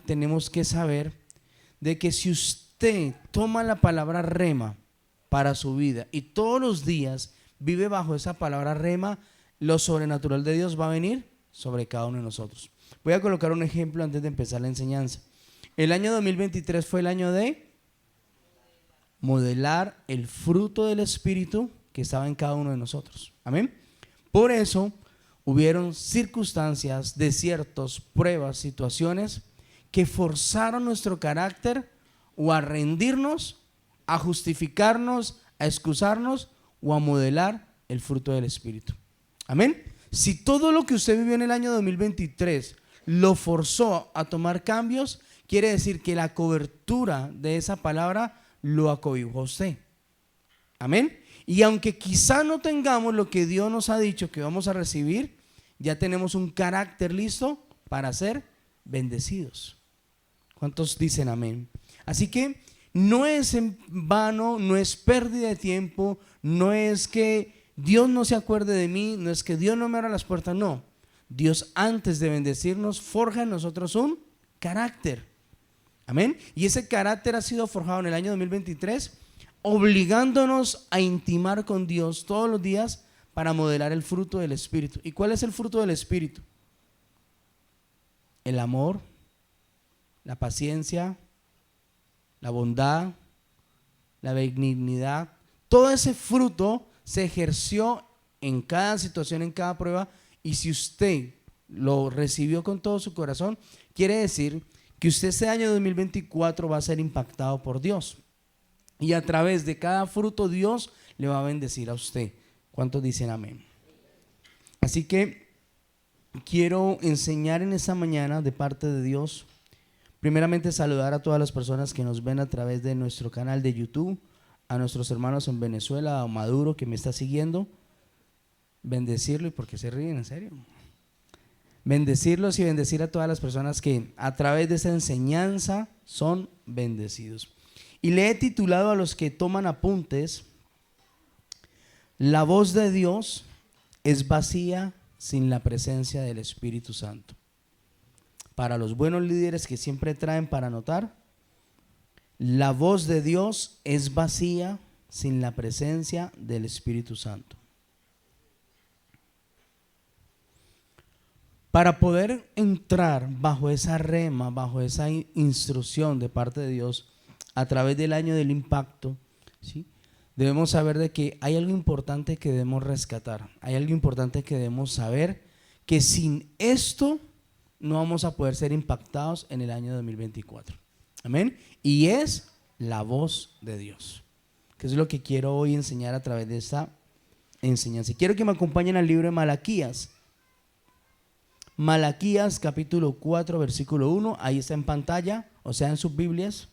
tenemos que saber de que si usted toma la palabra rema para su vida y todos los días vive bajo esa palabra rema, lo sobrenatural de Dios va a venir sobre cada uno de nosotros. Voy a colocar un ejemplo antes de empezar la enseñanza. El año 2023 fue el año de modelar el fruto del Espíritu que estaba en cada uno de nosotros. Amén. Por eso hubieron circunstancias, desiertos, pruebas, situaciones que forzaron nuestro carácter o a rendirnos, a justificarnos, a excusarnos o a modelar el fruto del Espíritu. Amén. Si todo lo que usted vivió en el año 2023 lo forzó a tomar cambios, quiere decir que la cobertura de esa palabra lo acobijó a usted. Amén. Y aunque quizá no tengamos lo que Dios nos ha dicho que vamos a recibir, ya tenemos un carácter listo para ser bendecidos. ¿Cuántos dicen amén? Así que no es en vano, no es pérdida de tiempo, no es que Dios no se acuerde de mí, no es que Dios no me abra las puertas, no. Dios, antes de bendecirnos, forja en nosotros un carácter. Amén. Y ese carácter ha sido forjado en el año 2023, obligándonos a intimar con Dios todos los días para modelar el fruto del Espíritu. ¿Y cuál es el fruto del Espíritu? El amor, la paciencia, la bondad, la benignidad. Todo ese fruto se ejerció en cada situación, en cada prueba, y si usted lo recibió con todo su corazón, quiere decir que usted este año 2024 va a ser impactado por Dios, y a través de cada fruto Dios le va a bendecir a usted. ¿Cuántos dicen amén? Así que quiero enseñar en esta mañana de parte de Dios. Primeramente, saludar a todas las personas que nos ven a través de nuestro canal de YouTube, a nuestros hermanos en Venezuela, a Maduro que me está siguiendo, bendecirlo. ¿Y por qué se ríen? ¿En serio? Bendecirlos y bendecir a todas las personas que a través de esta enseñanza son bendecidos. Y le he titulado a los que toman apuntes: la voz de Dios es vacía sin la presencia del Espíritu Santo. Para los buenos líderes que siempre traen para anotar, la voz de Dios es vacía sin la presencia del Espíritu Santo. Para poder entrar bajo esa rema, bajo esa instrucción de parte de Dios a través del año del impacto, ¿sí?, debemos saber de que hay algo importante que debemos rescatar. Hay algo importante que debemos saber, que sin esto no vamos a poder ser impactados en el año 2024. Amén. Y es la voz de Dios, que es lo que quiero hoy enseñar a través de esta enseñanza. Y quiero que me acompañen al libro de Malaquías. Malaquías capítulo 4 versículo 1, ahí está en pantalla, o sea en sus Biblias.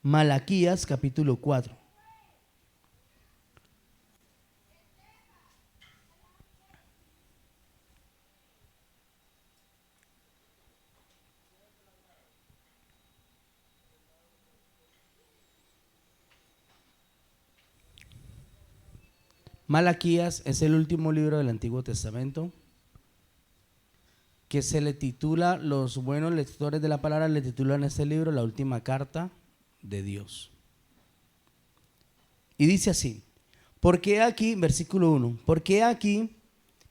Malaquías capítulo 4. Malaquías es el último libro del Antiguo Testamento que se le titula, los buenos lectores de la palabra le titulan este libro la última carta de Dios. Y dice así: porque aquí, versículo 1, porque aquí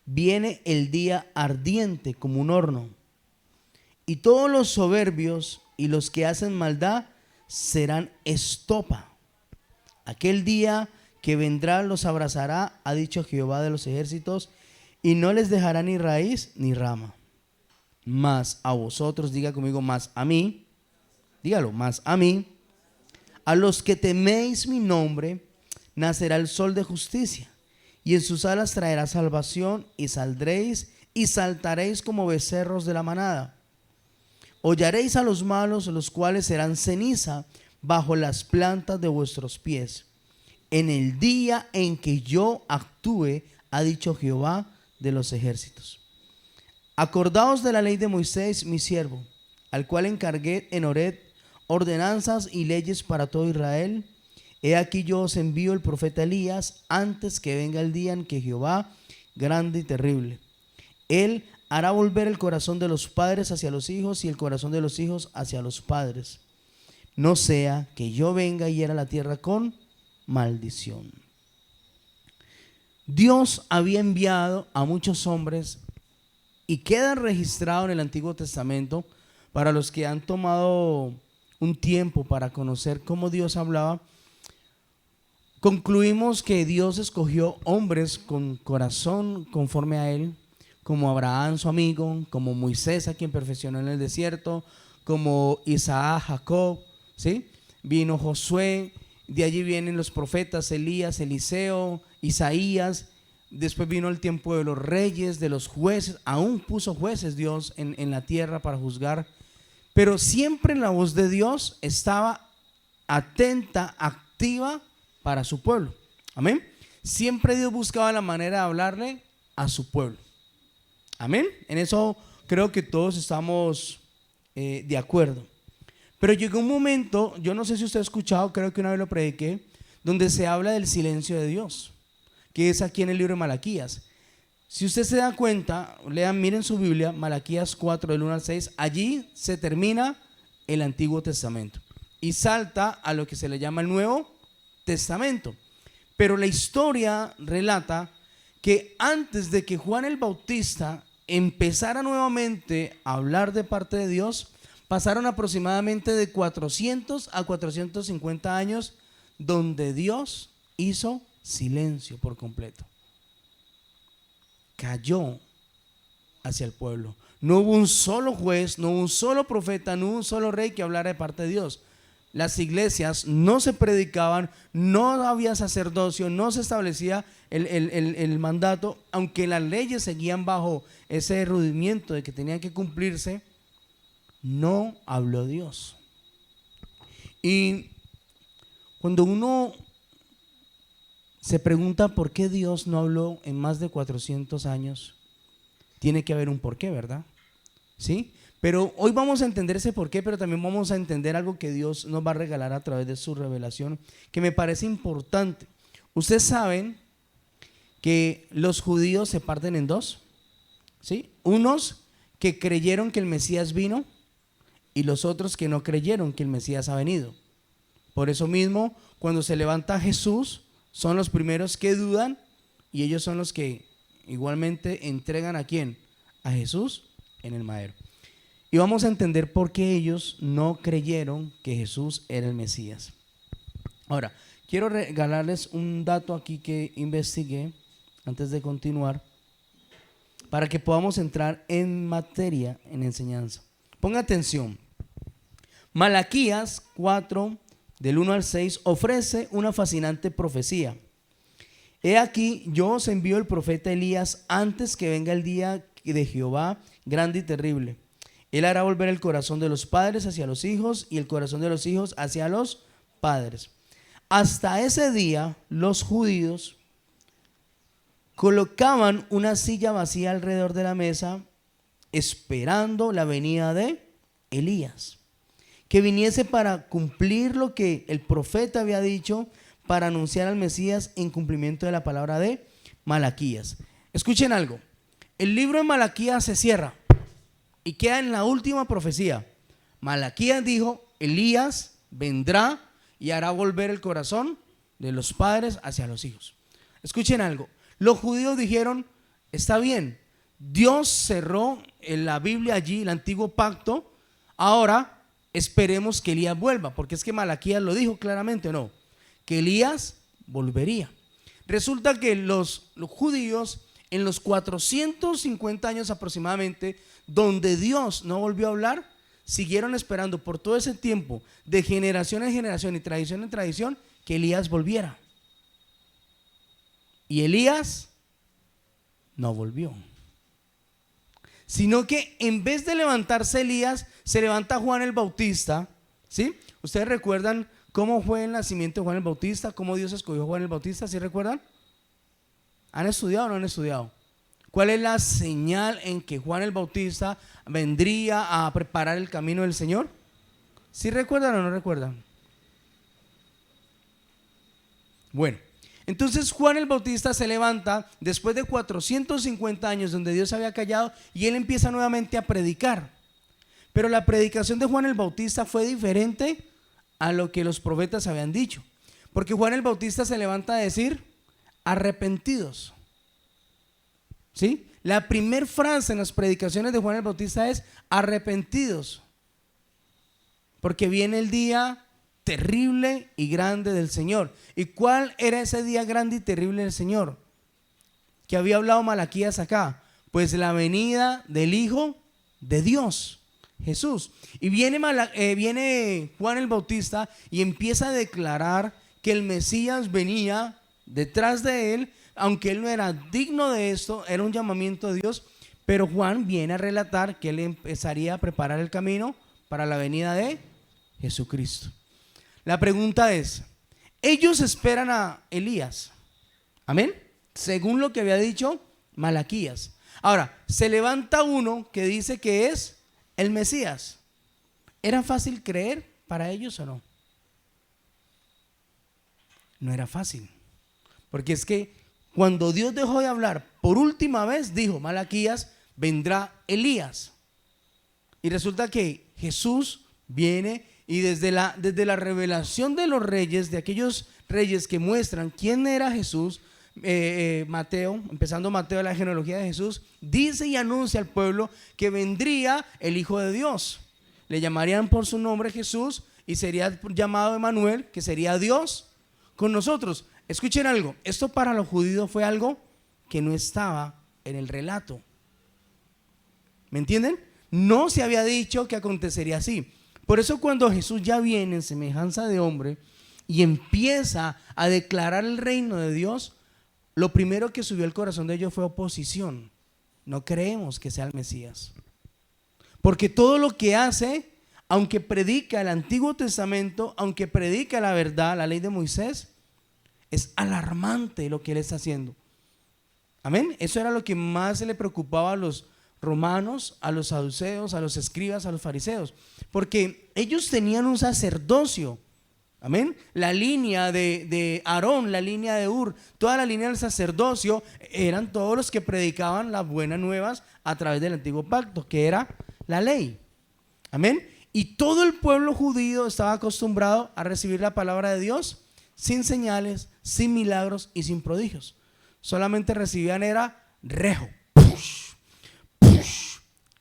viene el día ardiente como un horno, y todos los soberbios y los que hacen maldad serán estopa. Aquel día que vendrá los abrazará, ha dicho Jehová de los ejércitos, y no les dejará ni raíz ni rama. Mas a vosotros, diga conmigo, mas a mí, dígalo, mas a mí, a los que teméis mi nombre, nacerá el sol de justicia, y en sus alas traerá salvación, y saldréis y saltaréis como becerros de la manada. Hollaréis a los malos, los cuales serán ceniza bajo las plantas de vuestros pies, en el día en que yo actúe, ha dicho Jehová de los ejércitos. Acordaos de la ley de Moisés, mi siervo, al cual encargué en Horeb ordenanzas y leyes para todo Israel. He aquí yo os envío el profeta Elías antes que venga el día en que Jehová, grande y terrible, él hará volver el corazón de los padres hacia los hijos y el corazón de los hijos hacia los padres. No sea que yo venga y hiera la tierra con maldición. Dios había enviado a muchos hombres y queda registrado en el Antiguo Testamento, para los que han tomado un tiempo para conocer cómo Dios hablaba. Concluimos que Dios escogió hombres con corazón conforme a Él, como Abraham su amigo, como Moisés a quien perfeccionó en el desierto, como Isaac, Jacob, ¿sí? Vino Josué, de allí vienen los profetas Elías, Eliseo, Isaías. Después vino el tiempo de los reyes, de los jueces. Aún puso jueces Dios en la tierra para juzgar. Pero siempre la voz de Dios estaba atenta, activa para su pueblo. Amén. Siempre Dios buscaba la manera de hablarle a su pueblo. Amén. En eso creo que todos estamos de acuerdo. Pero llegó un momento, yo no sé si usted ha escuchado, creo que una vez lo prediqué, donde se habla del silencio de Dios, que es aquí en el libro de Malaquías. Si usted se da cuenta, lean, miren su Biblia, Malaquías 4 del 1 al 6, allí se termina el Antiguo Testamento y salta a lo que se le llama el Nuevo Testamento. Pero la historia relata que antes de que Juan el Bautista empezara nuevamente a hablar de parte de Dios, pasaron aproximadamente de 400 a 450 años donde Dios hizo silencio por completo. Cayó hacia el pueblo. No hubo un solo juez, no hubo un solo profeta, no hubo un solo rey que hablara de parte de Dios. Las iglesias no se predicaban, no había sacerdocio, no se establecía el mandato, aunque las leyes seguían bajo ese rudimiento de que tenían que cumplirse. No habló Dios. Y cuando uno se pregunta por qué Dios no habló en más de 400 años, tiene que haber un porqué, ¿verdad? ¿Sí? Pero hoy vamos a entender ese porqué, pero también vamos a entender algo que Dios nos va a regalar a través de su revelación, que me parece importante. Ustedes saben que los judíos se parten en dos, ¿sí? Unos que creyeron que el Mesías vino y los otros que no creyeron que el Mesías ha venido. Por eso mismo, cuando se levanta Jesús, son los primeros que dudan y ellos son los que igualmente entregan ¿a quién? A Jesús en el madero. Y vamos a entender por qué ellos no creyeron que Jesús era el Mesías. Ahora, quiero regalarles un dato aquí que investigué antes de continuar, para que podamos entrar en materia, en enseñanza. Ponga atención. Malaquías 4, del 1 al 6, ofrece una fascinante profecía. He aquí, yo os envío el profeta Elías antes que venga el día de Jehová grande y terrible. Él hará volver el corazón de los padres hacia los hijos y el corazón de los hijos hacia los padres. Hasta ese día, los judíos colocaban una silla vacía alrededor de la mesa, esperando la venida de Elías, que viniese para cumplir lo que el profeta había dicho, para anunciar al Mesías en cumplimiento de la palabra de Malaquías. Escuchen algo, el libro de Malaquías se cierra y queda en la última profecía. Malaquías dijo, Elías vendrá y hará volver el corazón de los padres hacia los hijos. Escuchen algo, los judíos dijeron, está bien, Dios cerró en la Biblia allí el antiguo pacto, ahora esperemos que Elías vuelva, porque es que Malaquías lo dijo claramente, ¿no? Que Elías volvería. Resulta que los judíos en los 450 años aproximadamente, donde Dios no volvió a hablar, siguieron esperando por todo ese tiempo, de generación en generación y tradición en tradición, que Elías volviera. Y Elías no volvió, sino que en vez de levantarse Elías, se levanta Juan el Bautista, ¿sí? ¿Ustedes recuerdan cómo fue el nacimiento de Juan el Bautista? ¿Cómo Dios escogió a Juan el Bautista? ¿Sí recuerdan? ¿Han estudiado o no han estudiado? ¿Cuál es la señal en que Juan el Bautista vendría a preparar el camino del Señor? ¿Sí recuerdan o no recuerdan? Bueno, Entonces Juan el Bautista se levanta después de 450 años donde Dios había callado y él empieza nuevamente a predicar. Pero la predicación de Juan el Bautista fue diferente a lo que los profetas habían dicho. Porque Juan el Bautista se levanta a decir, arrepentidos. ¿Sí? La primera frase en las predicaciones de Juan el Bautista es, arrepentidos. Porque viene el día terrible y grande del Señor. ¿Y cuál era ese día grande y terrible del Señor? Que había hablado Malaquías acá. Pues la venida del Hijo de Dios, Jesús. Y viene Juan el Bautista y empieza a declarar que el Mesías venía detrás de él, aunque él no era digno de esto, era un llamamiento de Dios. Pero Juan viene a relatar que él empezaría a preparar el camino para la venida de Jesucristo. La pregunta es, ellos esperan a Elías, amén, según lo que había dicho Malaquías. Ahora, se levanta uno que dice que es el Mesías. ¿Era fácil creer para ellos o no? No era fácil, porque es que cuando Dios dejó de hablar por última vez, dijo Malaquías, vendrá Elías. Y resulta que Jesús viene y desde la revelación de los reyes, de aquellos reyes que muestran quién era Jesús, Mateo, empezando Mateo, la genealogía de Jesús, dice y anuncia al pueblo que vendría el Hijo de Dios. Le llamarían por su nombre Jesús y sería llamado Emmanuel, que sería Dios con nosotros. Escuchen algo, esto para los judíos fue algo que no estaba en el relato. ¿Me entienden? No se había dicho que acontecería así. Por eso cuando Jesús ya viene en semejanza de hombre y empieza a declarar el reino de Dios, lo primero que subió al corazón de ellos fue oposición. No creemos que sea el Mesías. Porque todo lo que hace, aunque predica el Antiguo Testamento, aunque predica la verdad, la ley de Moisés, es alarmante lo que él está haciendo. Amén. Eso era lo que más le preocupaba a los romanos, a los saduceos, a los escribas, a los fariseos, porque ellos tenían un sacerdocio. Amén. La línea de Aarón, la línea de Ur, toda la línea del sacerdocio eran todos los que predicaban las buenas nuevas a través del antiguo pacto, que era la ley. Amén. Y todo el pueblo judío estaba acostumbrado a recibir la palabra de Dios sin señales, sin milagros y sin prodigios. Solamente recibían era rejo,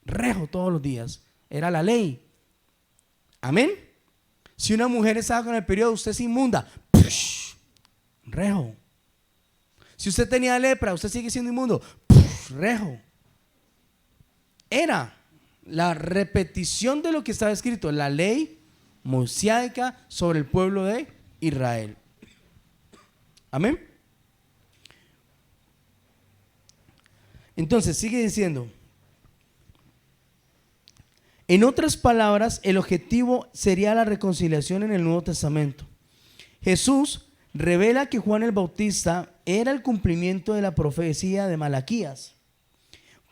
rejo todos los días. Era la ley. Amén. Si una mujer estaba con el periodo, usted es inmunda, rejo. Si usted tenía lepra, usted sigue siendo inmundo, rejo. Era la repetición de lo que estaba escrito, la ley mosaica sobre el pueblo de Israel. Amén. Entonces sigue diciendo, en otras palabras, el objetivo sería la reconciliación en el Nuevo Testamento. Jesús revela que Juan el Bautista era el cumplimiento de la profecía de Malaquías,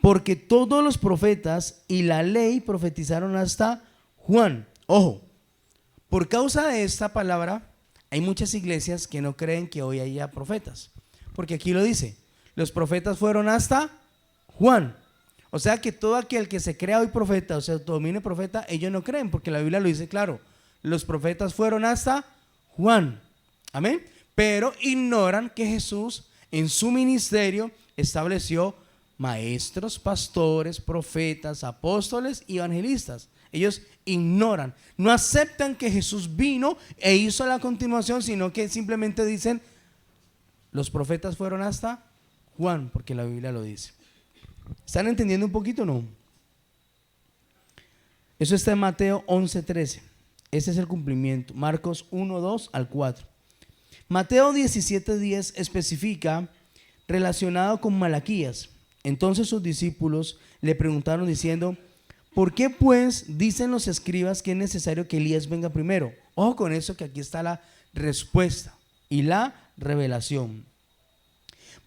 porque todos los profetas y la ley profetizaron hasta Juan. Ojo, por causa de esta palabra hay muchas iglesias que no creen que hoy haya profetas, porque aquí lo dice, los profetas fueron hasta Juan. O sea que todo aquel que se crea hoy profeta o se autodomine profeta, ellos no creen, porque la Biblia lo dice claro, los profetas fueron hasta Juan. Amén. Pero ignoran que Jesús en su ministerio estableció maestros, pastores, profetas, apóstoles y evangelistas. Ellos ignoran, no aceptan que Jesús vino e hizo la continuación, sino que simplemente dicen los profetas fueron hasta Juan, porque la Biblia lo dice. ¿Están entendiendo un poquito o no? Eso está en Mateo 11:13. Ese es el cumplimiento. Marcos 1:2 al 4. Mateo 17:10 especifica relacionado con Malaquías. Entonces sus discípulos le preguntaron diciendo, ¿por qué pues dicen los escribas que es necesario que Elías venga primero? Ojo con eso, que aquí está la respuesta y la revelación.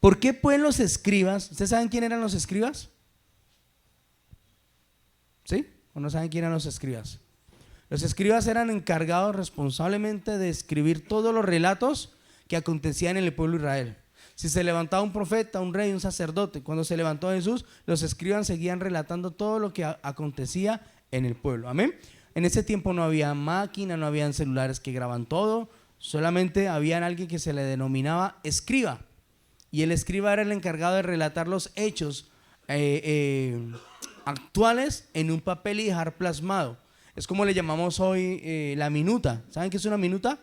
¿Por qué pues los escribas? ¿Ustedes saben quién eran los escribas? ¿Sí? ¿O no saben quién eran los escribas? Los escribas eran encargados responsablemente de escribir todos los relatos que acontecían en el pueblo de Israel. Si se levantaba un profeta, un rey, un sacerdote, cuando se levantó Jesús, los escribas seguían relatando todo lo que acontecía en el pueblo. Amén. En ese tiempo no había máquina, no habían celulares que graban todo, solamente había alguien que se le denominaba escriba. Y el escriba era el encargado de relatar los hechos actuales en un papel y dejar plasmado. Es como le llamamos hoy la minuta. ¿Saben qué es una minuta?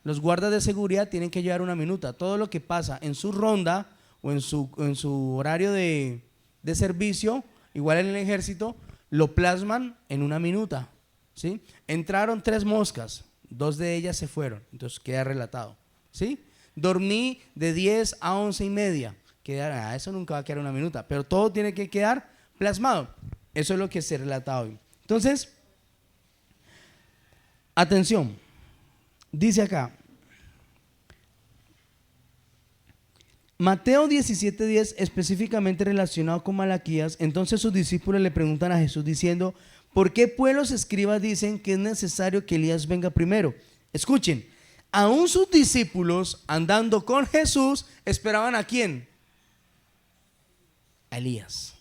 Los guardas de seguridad tienen que llevar una minuta. Todo lo que pasa en su ronda o en su horario de servicio, igual en el ejército, lo plasman en una minuta, ¿sí? Entraron 3 moscas, 2 de ellas se fueron, entonces queda relatado, ¿sí? Dormí de 10 a 11:30, eso nunca va a quedar una minuta, pero todo tiene que quedar plasmado. Eso es lo que se relata hoy. Entonces, atención, dice acá, Mateo 17:10, específicamente relacionado con Malaquías. Entonces sus discípulos le preguntan a Jesús diciendo: ¿por qué pues los escribas dicen que es necesario que Elías venga primero? Escuchen, aún sus discípulos andando con Jesús esperaban ¿a quién? A Elías.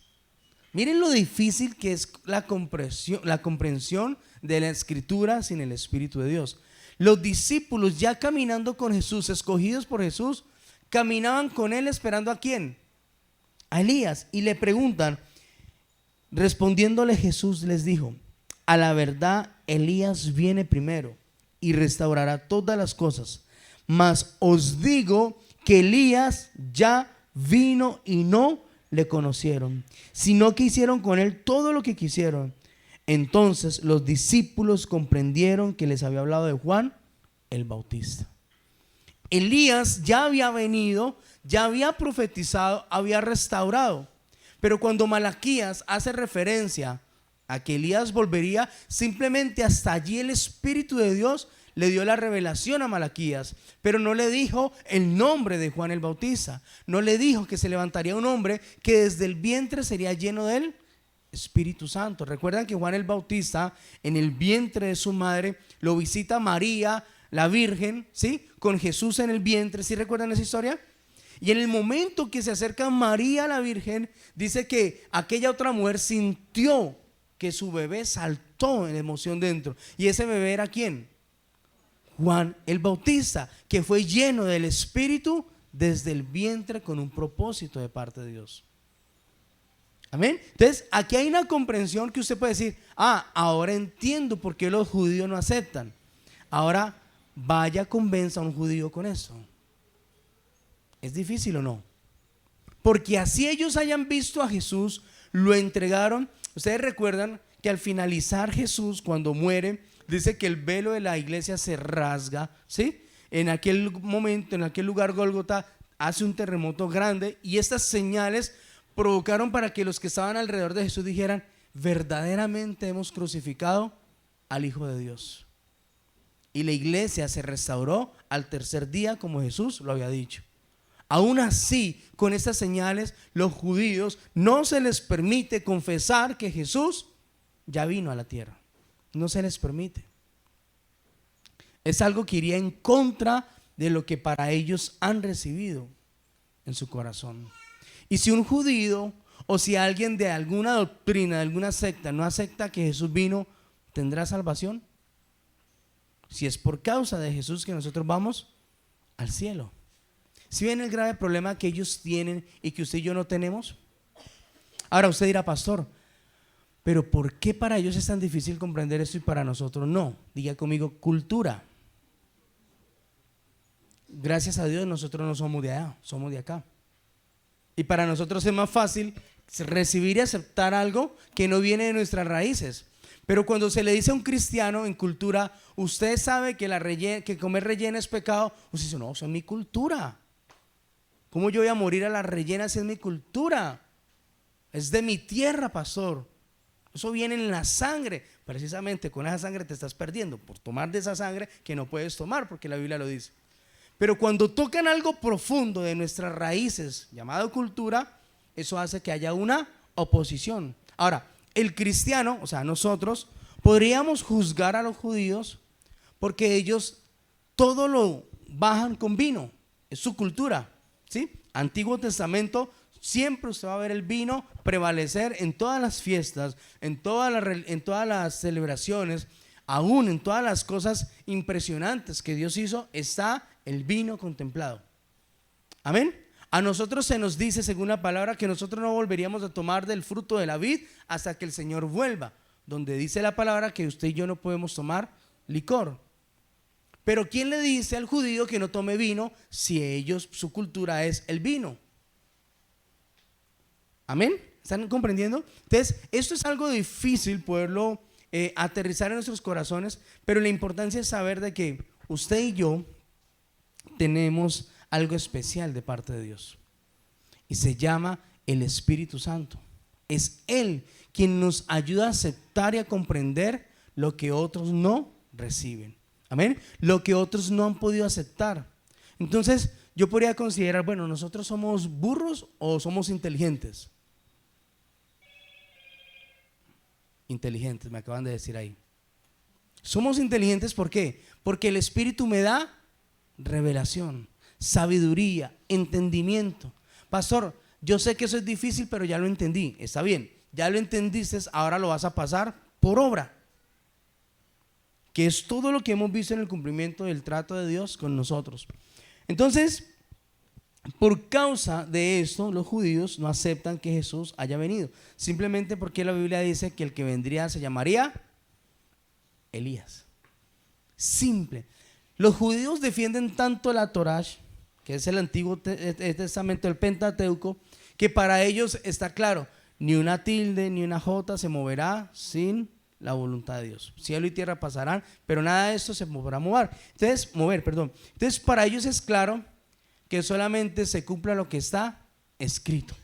Miren lo difícil que es la comprensión de la escritura sin el Espíritu de Dios. Los discípulos ya caminando con Jesús, escogidos por Jesús, caminaban con él esperando ¿a quién? A Elías. Y le preguntan, respondiéndole Jesús les dijo: a la verdad Elías viene primero y restaurará todas las cosas, mas os digo que Elías ya vino y no le conocieron, sino que hicieron con él todo lo que quisieron. Entonces los discípulos comprendieron que les había hablado de Juan el Bautista. Elías ya había venido, ya había profetizado, había restaurado. Pero cuando Malaquías hace referencia a que Elías volvería, simplemente hasta allí el Espíritu de Dios le dio la revelación a Malaquías, pero no le dijo el nombre de Juan el Bautista. No le dijo que se levantaría un hombre que desde el vientre sería lleno del Espíritu Santo. Recuerdan que Juan el Bautista, en el vientre de su madre, lo visita María, la Virgen, ¿sí? Con Jesús en el vientre. ¿Sí recuerdan esa historia? Y en el momento que se acerca María a la Virgen, dice que aquella otra mujer sintió que su bebé saltó en emoción dentro. ¿Y ese bebé era quién? Juan el Bautista, que fue lleno del Espíritu desde el vientre con un propósito de parte de Dios. Amén. Entonces aquí hay una comprensión que usted puede decir: ahora entiendo por qué los judíos no aceptan. Ahora vaya, convenza a un judío con eso. ¿Es difícil o no? Porque así ellos hayan visto a Jesús, lo entregaron. Ustedes recuerdan que al finalizar Jesús, cuando muere, dice que el velo de la iglesia se rasga, ¿sí? En aquel momento, en aquel lugar Gólgota, hace un terremoto grande, y estas señales provocaron para que los que estaban alrededor de Jesús dijeran: verdaderamente hemos crucificado al Hijo de Dios. Y la iglesia se restauró al tercer día, como Jesús lo había dicho. Aún así, con estas señales, los judíos no se les permite confesar que Jesús ya vino a la tierra. No se les permite. Es algo que iría en contra de lo que para ellos han recibido en su corazón. Y si un judío o si alguien de alguna doctrina, de alguna secta, no acepta que Jesús vino, ¿tendrá salvación? Si es por causa de Jesús que nosotros vamos al cielo. ¿Sí ven el grave problema que ellos tienen y que usted y yo no tenemos? Ahora usted dirá: pastor, pero ¿por qué para ellos es tan difícil comprender esto y para nosotros no? Diga conmigo: cultura. Gracias a Dios nosotros no somos de allá, somos de acá. Y para nosotros es más fácil recibir y aceptar algo que no viene de nuestras raíces. Pero cuando se le dice a un cristiano en cultura: usted sabe que comer rellena es pecado, usted dice: no, eso es mi cultura. ¿Cómo yo voy a morir a la rellena si es mi cultura? Es de mi tierra, pastor. Eso viene en la sangre. Precisamente con esa sangre te estás perdiendo por tomar de esa sangre que no puedes tomar, porque la Biblia lo dice. Pero cuando tocan algo profundo de nuestras raíces, llamado cultura, eso hace que haya una oposición. Ahora, el cristiano, o sea, nosotros podríamos juzgar a los judíos porque ellos todo bajan con vino, es su cultura, ¿sí? Antiguo Testamento, siempre usted va a ver el vino prevalecer en todas las fiestas, en todas las celebraciones, aún en todas las cosas impresionantes que Dios hizo, está el vino contemplado. Amén. A nosotros se nos dice, según la palabra, que nosotros no volveríamos a tomar del fruto de la vid hasta que el Señor vuelva, donde dice la palabra que usted y yo no podemos tomar licor. Pero ¿quién le dice al judío que no tome vino si ellos, su cultura es el vino? Amén. ¿Están comprendiendo? Entonces, esto es algo difícil poderlo aterrizar en nuestros corazones, pero la importancia es saber de que usted y yo tenemos algo especial de parte de Dios y se llama el Espíritu Santo. Es Él quien nos ayuda a aceptar y a comprender lo que otros no reciben. Amén. Lo que otros no han podido aceptar. Entonces yo podría considerar, bueno, ¿nosotros somos burros o somos inteligentes? Inteligentes, me acaban de decir ahí. Somos inteligentes, ¿por qué? Porque el Espíritu me da revelación, sabiduría, entendimiento. Pastor, yo sé que eso es difícil, pero ya lo entendí. Está bien, ya lo entendiste, ahora lo vas a pasar por obra, que es todo lo que hemos visto en el cumplimiento del trato de Dios con nosotros. Entonces, por causa de esto, los judíos no aceptan que Jesús haya venido, simplemente porque la Biblia dice que el que vendría se llamaría Elías. Simple. Los judíos defienden tanto la Torá, que es el Antiguo Testamento, el Pentateuco, que para ellos está claro, ni una tilde ni una jota se moverá sin la voluntad de Dios. Cielo y tierra pasarán, pero nada de esto se podrá mover. Entonces para ellos es claro que solamente se cumpla lo que está escrito.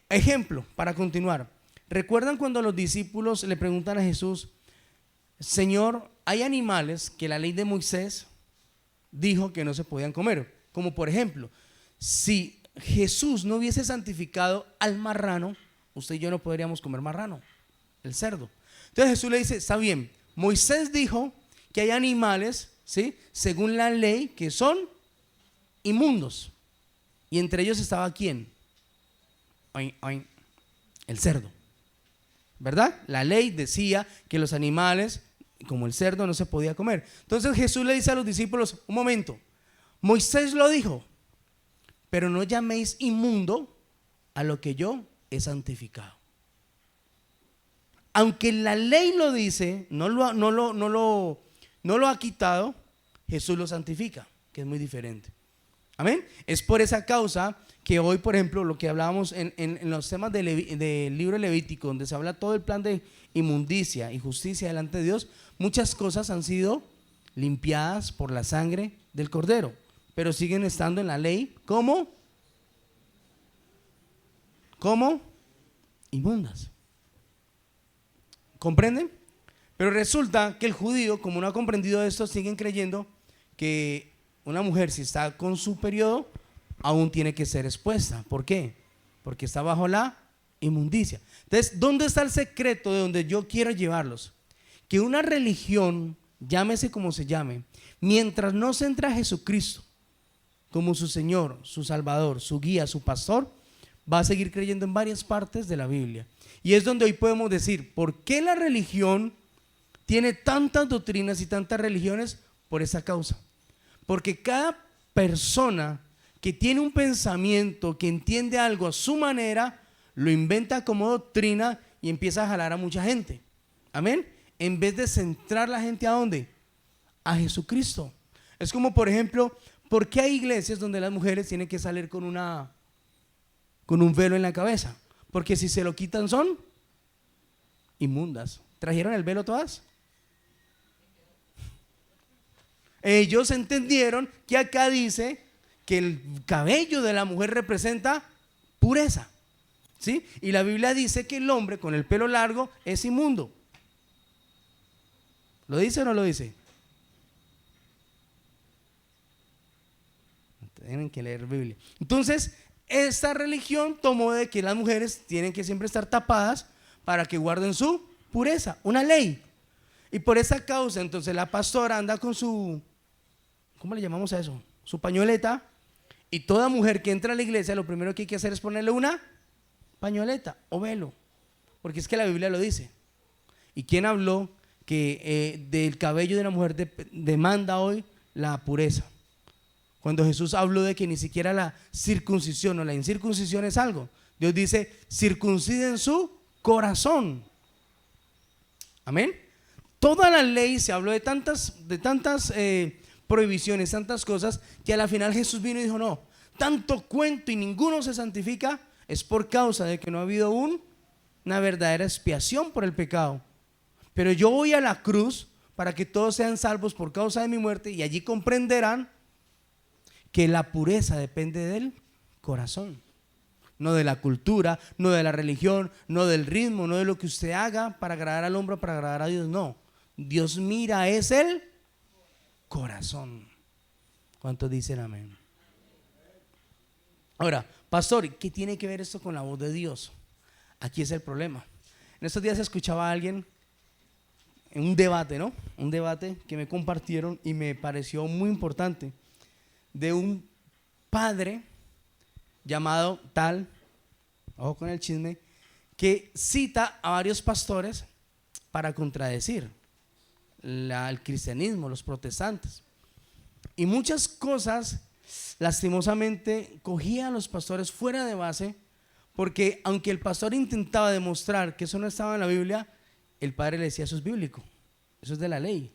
Ejemplo, para continuar. ¿Recuerdan cuando los discípulos le preguntan a Jesús, Señor, hay animales que la ley de Moisés dijo que no se podían comer? Como por ejemplo, si Jesús no hubiese santificado al marrano, usted y yo no podríamos comer marrano, el cerdo. Entonces Jesús le dice, está bien, Moisés dijo que hay animales, ¿sí?, según la ley, que son inmundos. Y entre ellos estaba ¿quién? El cerdo, ¿verdad? La ley decía que los animales, como el cerdo, no se podía comer. Entonces Jesús le dice a los discípulos, un momento, Moisés lo dijo, pero no llaméis inmundo a lo que yo he santificado. Aunque la ley lo dice, no lo ha quitado, Jesús lo santifica, que es muy diferente. Amén. Es por esa causa que hoy, por ejemplo, lo que hablábamos en los temas del libro Levítico, donde se habla todo el plan de inmundicia y justicia delante de Dios, muchas cosas han sido limpiadas por la sangre del Cordero, pero siguen estando en la ley como inmundas. ¿Comprenden? Pero resulta que el judío, como no ha comprendido esto, siguen creyendo que una mujer, si está con su periodo, aún tiene que ser expuesta. ¿Por qué? Porque está bajo la inmundicia. Entonces, ¿dónde está el secreto de donde yo quiero llevarlos? Que una religión, llámese como se llame, mientras no se entra a Jesucristo como su Señor, su Salvador, su guía, su pastor, va a seguir creyendo en varias partes de la Biblia. Y es donde hoy podemos decir, ¿por qué la religión tiene tantas doctrinas y tantas religiones? Por esa causa. Porque cada persona que tiene un pensamiento, que entiende algo a su manera, lo inventa como doctrina y empieza a jalar a mucha gente. Amén. En vez de centrar la gente ¿a dónde? A Jesucristo. Es como, por ejemplo, ¿por qué hay iglesias donde las mujeres tienen que salir con un velo en la cabeza? Porque si se lo quitan son inmundas. ¿Trajeron el velo todas? Ellos entendieron que acá dice que el cabello de la mujer representa pureza, ¿sí? Y la Biblia dice que el hombre con el pelo largo es inmundo. ¿Lo dice o no lo dice? Tienen que leer Biblia. Entonces, esta religión tomó de que las mujeres tienen que siempre estar tapadas para que guarden su pureza, una ley. Y por esa causa, entonces la pastora anda con su ¿cómo le llamamos a eso? Su pañoleta. Y toda mujer que entra a la iglesia, lo primero que hay que hacer es ponerle una pañoleta o velo, porque es que la Biblia lo dice. ¿Y quién habló que del cabello de una mujer demanda hoy la pureza? Cuando Jesús habló de que ni siquiera la circuncisión o la incircuncisión es algo. Dios dice, circunciden su corazón. Amén. Toda la ley se habló de tantas prohibiciones, tantas cosas, que a la final Jesús vino y dijo, no, tanto cuento y ninguno se santifica, es por causa de que no ha habido una verdadera expiación por el pecado. Pero yo voy a la cruz para que todos sean salvos por causa de mi muerte, y allí comprenderán que la pureza depende del corazón, no de la cultura, no de la religión, no del ritmo, no de lo que usted haga para agradar al hombre, para agradar a Dios. No, Dios mira es el corazón. ¿Cuántos dicen amén? Ahora, pastor, ¿qué tiene que ver esto con la voz de Dios? Aquí es el problema. En estos días escuchaba a alguien en un debate, ¿no? Un debate que me compartieron y me pareció muy importante, de un padre llamado tal, ojo con el chisme, que cita a varios pastores para contradecir el cristianismo, los protestantes, y muchas cosas lastimosamente cogía a los pastores fuera de base, porque aunque el pastor intentaba demostrar que eso no estaba en la Biblia, el padre le decía, eso es bíblico, eso es de la ley,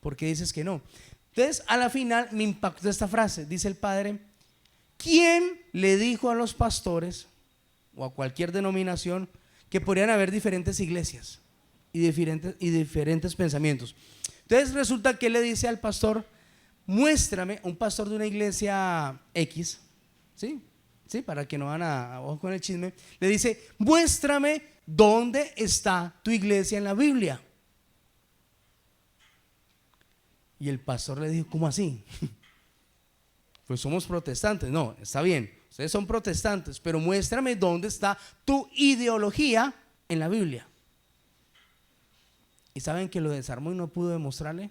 ¿por qué dices que no? Entonces a la final me impactó esta frase, dice el padre, ¿quién le dijo a los pastores o a cualquier denominación que podrían haber diferentes iglesias y diferentes pensamientos? Entonces resulta que le dice al pastor, muéstrame, un pastor de una iglesia X, ¿sí? ¿Sí? Para que no van a ojo con el chisme, le dice, muéstrame dónde está tu iglesia en la Biblia. Y el pastor le dijo, ¿cómo así? Pues somos protestantes. No, está bien, ustedes son protestantes, pero muéstrame dónde está tu ideología en la Biblia. ¿Y saben que lo desarmó y no pudo demostrarle?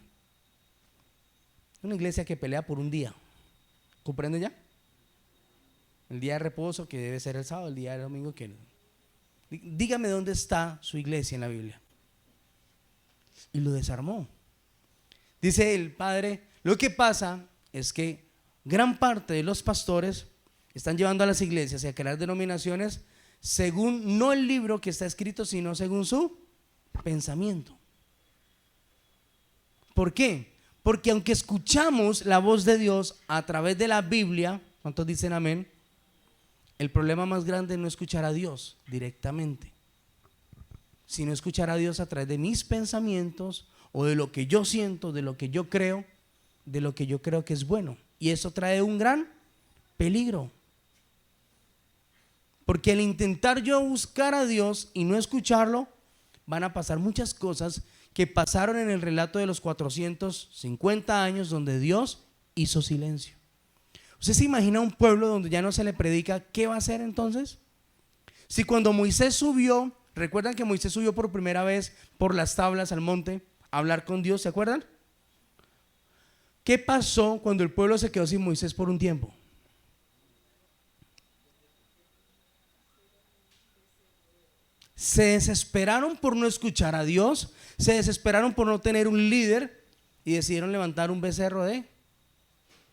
Una iglesia que pelea por un día, ¿comprende ya? El día de reposo que debe ser el sábado, el día de domingo que no. Dígame dónde está su iglesia en la Biblia. Y lo desarmó. Dice el padre, lo que pasa es que gran parte de los pastores están llevando a las iglesias y a crear denominaciones según no el libro que está escrito, sino según su pensamiento. ¿Por qué? Porque aunque escuchamos la voz de Dios a través de la Biblia, ¿cuántos dicen amén? El problema más grande es no escuchar a Dios directamente, sino escuchar a Dios a través de mis pensamientos o de lo que yo siento, de lo que yo creo, de lo que yo creo que es bueno. Y eso trae un gran peligro, porque al intentar yo buscar a Dios y no escucharlo, van a pasar muchas cosas que pasaron en el relato de los 450 años donde Dios hizo silencio. ¿Usted se imagina un pueblo donde ya no se le predica? ¿Qué va a hacer entonces? Si cuando Moisés subió, recuerdan que Moisés subió por primera vez por las tablas al monte a hablar con Dios, ¿se acuerdan? ¿Qué pasó cuando el pueblo se quedó sin Moisés por un tiempo? Se desesperaron por no escuchar a Dios, se desesperaron por no tener un líder y decidieron levantar un becerro de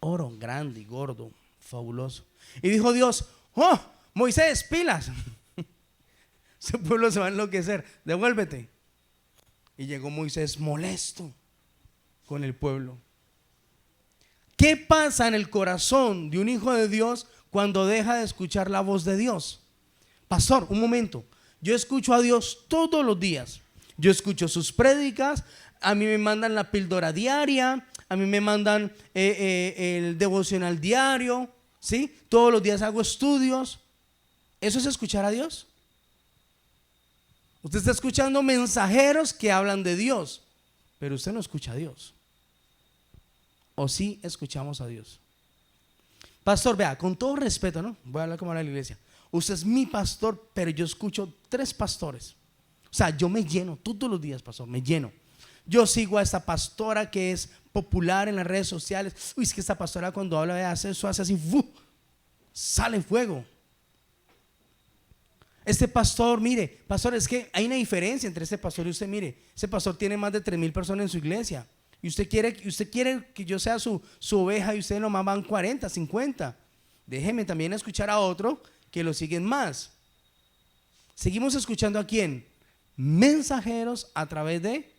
oro, grande y gordo, fabuloso. Y dijo Dios, oh, Moisés, pilas, ese pueblo se va a enloquecer, devuélvete. Y llegó Moisés molesto con el pueblo. ¿Qué pasa en el corazón de un hijo de Dios cuando deja de escuchar la voz de Dios? Pastor, un momento, yo escucho a Dios todos los días, yo escucho sus prédicas, a mí me mandan la píldora diaria, a mí me mandan el devocional diario, ¿sí? Todos los días hago estudios. ¿Eso es escuchar a Dios? Usted está escuchando mensajeros que hablan de Dios, pero usted no escucha a Dios. ¿O sí escuchamos a Dios? Pastor, vea, con todo respeto, ¿no? Voy a hablar como habla la iglesia. Usted es mi pastor, pero yo escucho 3 pastores. O sea, yo me lleno todos los días, pastor, me lleno. Yo sigo a esta pastora que es popular en las redes sociales. Uy, es que esta pastora cuando habla de hacer eso, hace así, ¡fu! Sale fuego. Este pastor, mire, pastor, es que hay una diferencia entre este pastor y usted. Mire, ese pastor tiene más de 3,000 personas en su iglesia. Y usted quiere que yo sea su oveja y ustedes nomás van 40, 50. Déjeme también escuchar a otro que lo siguen más. Seguimos escuchando a quién? Mensajeros a través de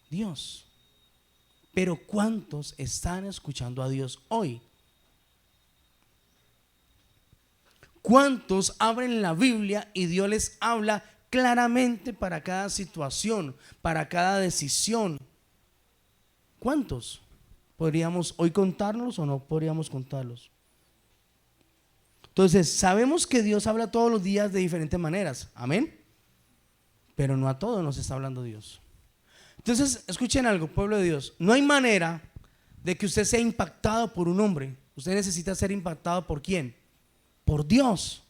Dios. Pero ¿cuántos están escuchando a Dios hoy? ¿Cuántos abren la Biblia y Dios les habla claramente para cada situación, para cada decisión? ¿Cuántos? ¿Podríamos hoy contarlos o no podríamos contarlos? Entonces, sabemos que Dios habla todos los días de diferentes maneras, amén, pero no a todos nos está hablando Dios. Entonces, escuchen algo, pueblo de Dios, no hay manera de que usted sea impactado por un hombre. Usted necesita ser impactado ¿por quién? Por Dios.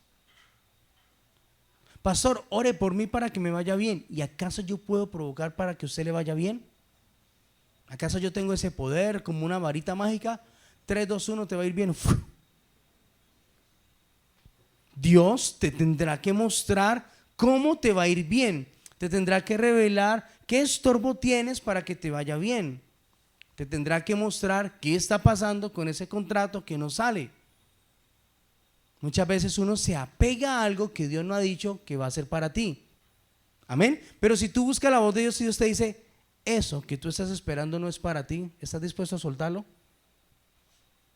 Pastor, ore por mí para que me vaya bien. ¿Y acaso yo puedo provocar para que a usted le vaya bien? ¿Acaso yo tengo ese poder como una varita mágica? 3, 2, 1, te va a ir bien. Dios te tendrá que mostrar cómo te va a ir bien. Te tendrá que revelar qué estorbo tienes para que te vaya bien. Te tendrá que mostrar qué está pasando con ese contrato que no sale. Muchas veces uno se apega a algo que Dios no ha dicho que va a ser para ti. Amén. Pero si tú buscas la voz de Dios y Dios te dice, eso que tú estás esperando no es para ti, ¿estás dispuesto a soltarlo?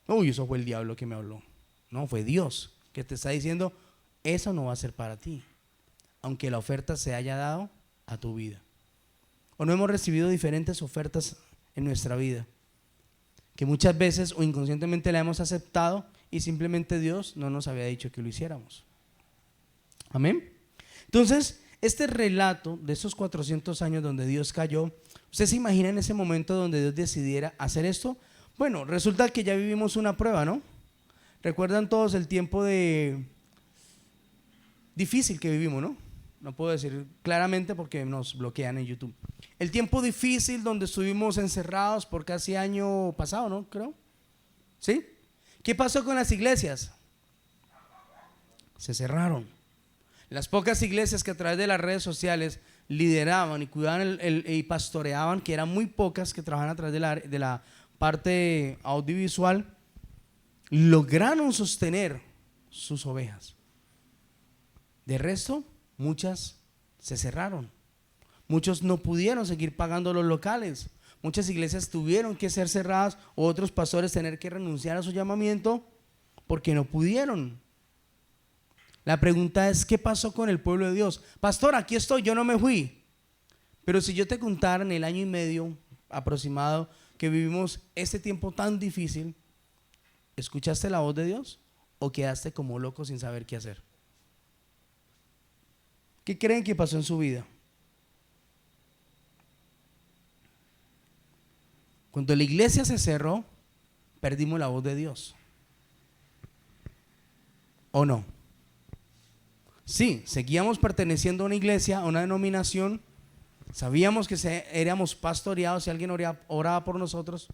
Uy, eso fue el diablo que me habló. No, fue Dios que te está diciendo, eso no va a ser para ti, aunque la oferta se haya dado a tu vida. O no hemos recibido diferentes ofertas en nuestra vida, que muchas veces o inconscientemente la hemos aceptado y simplemente Dios no nos había dicho que lo hiciéramos. Amén. Entonces, este relato de esos 400 años donde Dios cayó, ¿usted se imagina en ese momento donde Dios decidiera hacer esto? Bueno, resulta que ya vivimos una prueba, ¿no? ¿Recuerdan todos el tiempo difícil que vivimos, no? No puedo decir claramente porque nos bloquean en YouTube. El tiempo difícil donde estuvimos encerrados por casi año pasado, ¿no? Creo. ¿Sí? ¿Qué pasó con las iglesias? Se cerraron. Las pocas iglesias que a través de las redes sociales lideraban y cuidaban y pastoreaban, que eran muy pocas que trabajaban a través de la parte audiovisual, lograron sostener sus ovejas. De resto, muchas se cerraron. Muchos no pudieron seguir pagando los locales. Muchas iglesias tuvieron que ser cerradas, o otros pastores tener que renunciar a su llamamiento porque no pudieron. La pregunta es, ¿qué pasó con el pueblo de Dios? Pastor, aquí estoy, yo no me fui. Pero si yo te contara en el año y medio aproximado que vivimos este tiempo tan difícil, ¿escuchaste la voz de Dios o quedaste como loco sin saber qué hacer? ¿Qué creen que pasó en su vida? Cuando la iglesia se cerró, perdimos la voz de Dios. ¿O no? Sí, seguíamos perteneciendo a una iglesia, a una denominación. Sabíamos que éramos pastoreados, si alguien oraba por nosotros.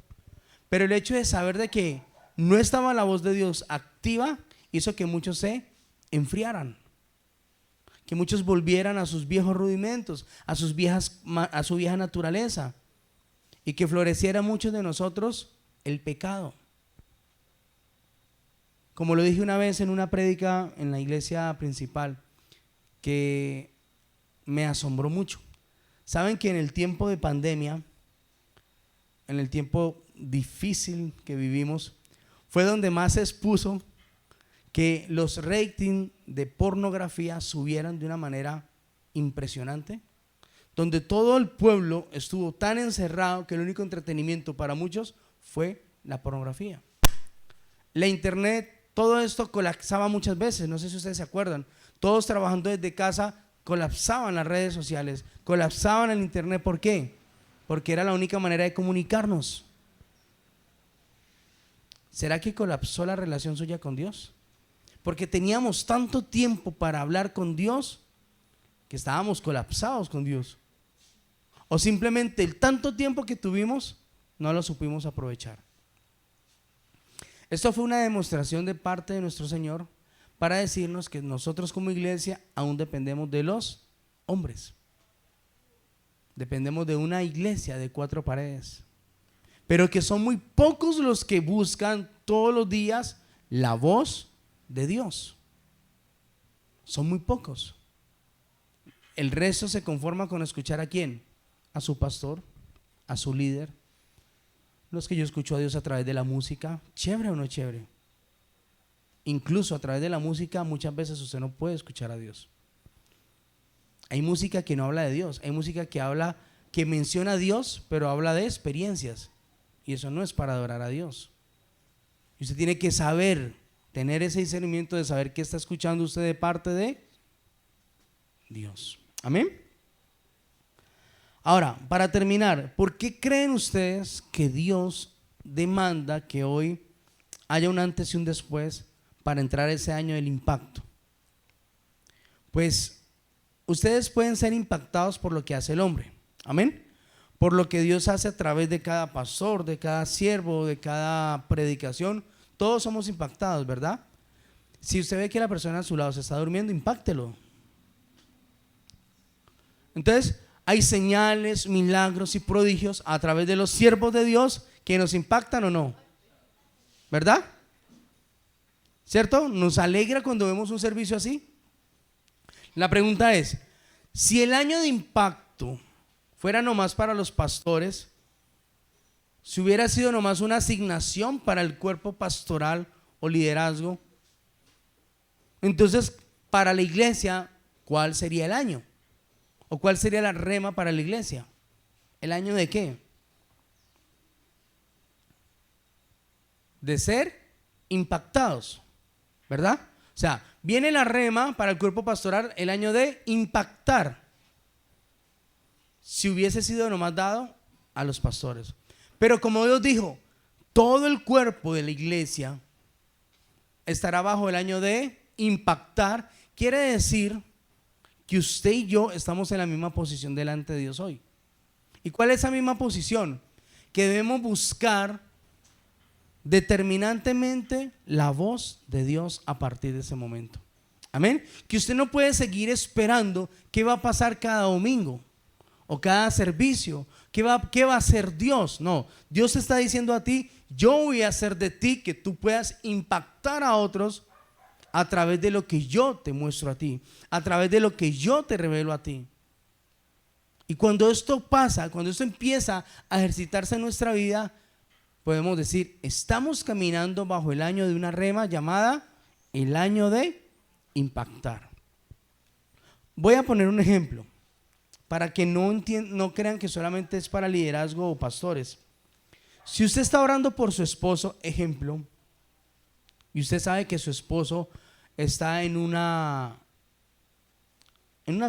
Pero el hecho de saber de que no estaba la voz de Dios activa hizo que muchos se enfriaran, que muchos volvieran a sus viejos rudimentos, a su vieja naturaleza, y que floreciera muchos de nosotros el pecado. Como lo dije una vez en una prédica en la iglesia principal, que me asombró mucho. Saben que en el tiempo de pandemia, en el tiempo difícil que vivimos, fue donde más se expuso que los ratings de pornografía subieran de una manera impresionante, donde todo el pueblo estuvo tan encerrado que el único entretenimiento para muchos fue la pornografía. La internet, todo esto colapsaba muchas veces, no sé si ustedes se acuerdan, todos trabajando desde casa, colapsaban las redes sociales, colapsaban el internet. ¿Por qué? Porque era la única manera de comunicarnos. ¿Será que colapsó la relación suya con Dios? Porque teníamos tanto tiempo para hablar con Dios que estábamos colapsados con Dios. o simplemente el tanto tiempo que tuvimos no lo supimos aprovechar. Esto fue una demostración de parte de nuestro Señor para decirnos que nosotros como iglesia aún dependemos de los hombres. Dependemos de una iglesia de 4 paredes, pero que son muy pocos los que buscan todos los días la voz de Dios. Son muy pocos. El resto se conforma con escuchar ¿a quién? A su pastor, a su líder. Los que yo escucho a Dios a través de la música, chévere o no chévere. Incluso a través de la música muchas veces usted no puede escuchar a Dios. Hay música que no habla de Dios, hay música que habla, que menciona a Dios, pero habla de experiencias, y eso no es para adorar a Dios. Y usted tiene que saber, tener ese discernimiento de saber qué está escuchando usted de parte de Dios. Amén. Ahora, para terminar, ¿por qué creen ustedes que Dios demanda que hoy haya un antes y un después para entrar ese año del impacto? Pues ustedes pueden ser impactados por lo que hace el hombre, amén, por lo que Dios hace a través de cada pastor, de cada siervo, de cada predicación. Todos somos impactados, ¿verdad? Si usted ve que la persona a su lado se está durmiendo, impáctelo. Entonces hay señales, milagros y prodigios a través de los siervos de Dios que nos impactan o no, ¿verdad? ¿Cierto? Nos alegra cuando vemos un servicio así. La pregunta es, si el año de impacto fuera nomás para los pastores, si hubiera sido nomás una asignación para el cuerpo pastoral o liderazgo, entonces para la iglesia, ¿cuál sería el año? ¿O cuál sería la rema para la iglesia? ¿El año de qué? De ser impactados, ¿verdad? O sea, viene la rema para el cuerpo pastoral, el año de impactar. Si hubiese sido nomás dado a los pastores. Pero como Dios dijo, todo el cuerpo de la iglesia estará bajo el año de impactar. Quiere decir que usted y yo estamos en la misma posición delante de Dios hoy. ¿Y cuál es esa misma posición? Que debemos buscar determinantemente la voz de Dios a partir de ese momento. Amén. Que usted no puede seguir esperando qué va a pasar cada domingo o cada servicio, qué va a hacer Dios. No, Dios te está diciendo a ti, yo voy a hacer de ti que tú puedas impactar a otros a través de lo que yo te muestro a ti, a través de lo que yo te revelo a ti. Y cuando esto pasa, cuando esto empieza a ejercitarse en nuestra vida, podemos decir, estamos caminando bajo el año de una rema llamada el año de impactar. Voy a poner un ejemplo para que no crean que solamente es para liderazgo o pastores. Si usted está orando por su esposo, ejemplo, y usted sabe que su esposo está en una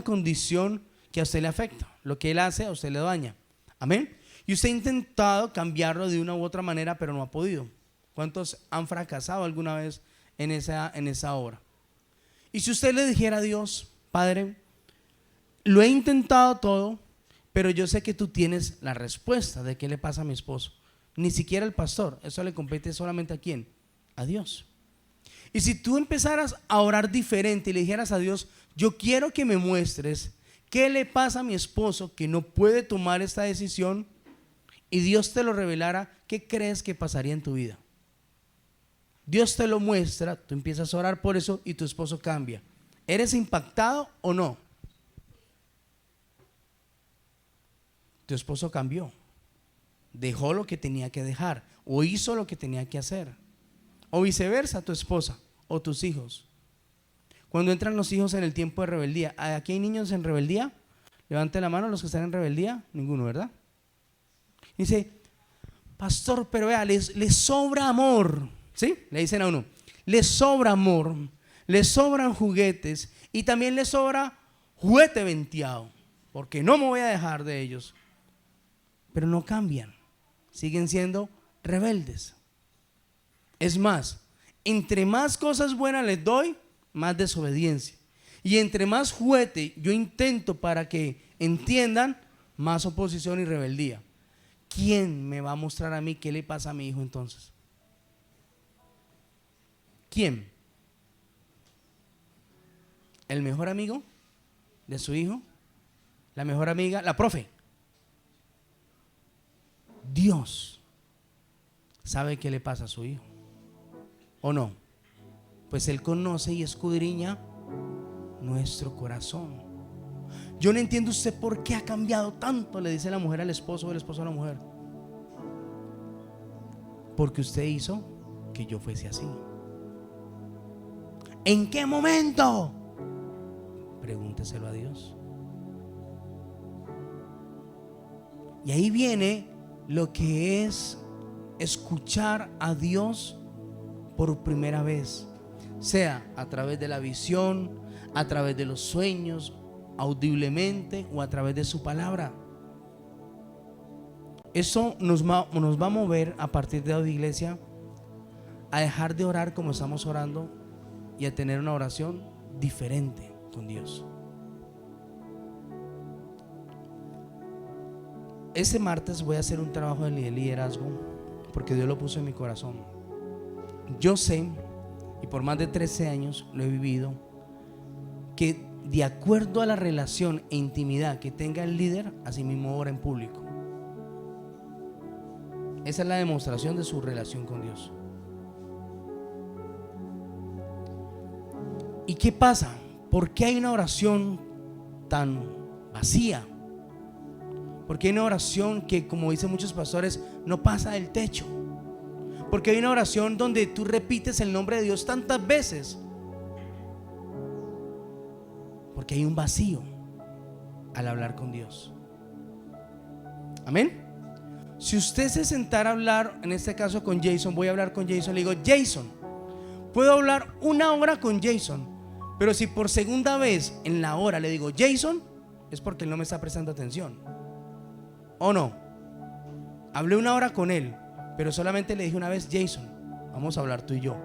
condición que a usted le afecta, lo que él hace a usted le daña, amén. Y usted ha intentado cambiarlo de una u otra manera, pero no ha podido. ¿Cuántos han fracasado alguna vez en esa obra? Y si usted le dijera a Dios, Padre, lo he intentado todo, pero yo sé que tú tienes la respuesta de qué le pasa a mi esposo. Ni siquiera el pastor, eso le compete solamente a ¿quién? A Dios. Y si tú empezaras a orar diferente y le dijeras a Dios, yo quiero que me muestres qué le pasa a mi esposo que no puede tomar esta decisión, y Dios te lo revelara, ¿qué crees que pasaría en tu vida? Dios te lo muestra, tú empiezas a orar por eso y tu esposo cambia. ¿Eres impactado o no? Tu esposo cambió, dejó lo que tenía que dejar o hizo lo que tenía que hacer. O viceversa, tu esposa o tus hijos. Cuando entran los hijos en el tiempo de rebeldía, ¿aquí hay niños en rebeldía? Levante la mano los que están en rebeldía. Ninguno, ¿verdad? Dice, pastor, pero vea, les sobra amor. ¿Sí? Le dicen a uno, les sobra amor, les sobran juguetes y también les sobra juguete venteado, porque no me voy a dejar de ellos. Pero no cambian, siguen siendo rebeldes. Es más, entre más cosas buenas les doy, más desobediencia. Y entre más juguete yo intento para que entiendan, más oposición y rebeldía. ¿Quién me va a mostrar a mí qué le pasa a mi hijo entonces? ¿Quién? ¿El mejor amigo de su hijo? ¿La mejor amiga? ¿La profe? Dios sabe qué le pasa a su hijo, ¿o no? Pues Él conoce y escudriña nuestro corazón. Yo no entiendo usted por qué ha cambiado tanto, le dice la mujer al esposo o el esposo a la mujer. Porque usted hizo que yo fuese así. ¿En qué momento? Pregúnteselo a Dios. Y ahí viene lo que es escuchar a Dios por primera vez, sea a través de la visión, a través de los sueños, audiblemente o a través de su palabra. Eso nos va a mover a partir de hoy, iglesia, a dejar de orar como estamos orando y a tener una oración diferente con Dios. Este martes voy a hacer un trabajo de liderazgo porque Dios lo puso en mi corazón. Yo sé, y por más de 13 años lo he vivido, que de acuerdo a la relación e intimidad que tenga el líder, así mismo ora en público. Esa es la demostración de su relación con Dios. ¿Y qué pasa? ¿Por qué hay una oración tan vacía? ¿Por qué hay una oración que, como dicen muchos pastores, no pasa del techo? Porque hay una oración donde tú repites el nombre de Dios tantas veces. Porque hay un vacío al hablar con Dios. Amén. Si usted se sentara a hablar, en este caso con Jason, voy a hablar con Jason, le digo: Jason, puedo hablar 1 hora con Jason, pero si por segunda vez en la hora le digo Jason, es porque él no me está prestando atención, ¿o no? Hablé 1 hora con él, pero solamente le dije una vez: Jason, vamos a hablar tú y yo.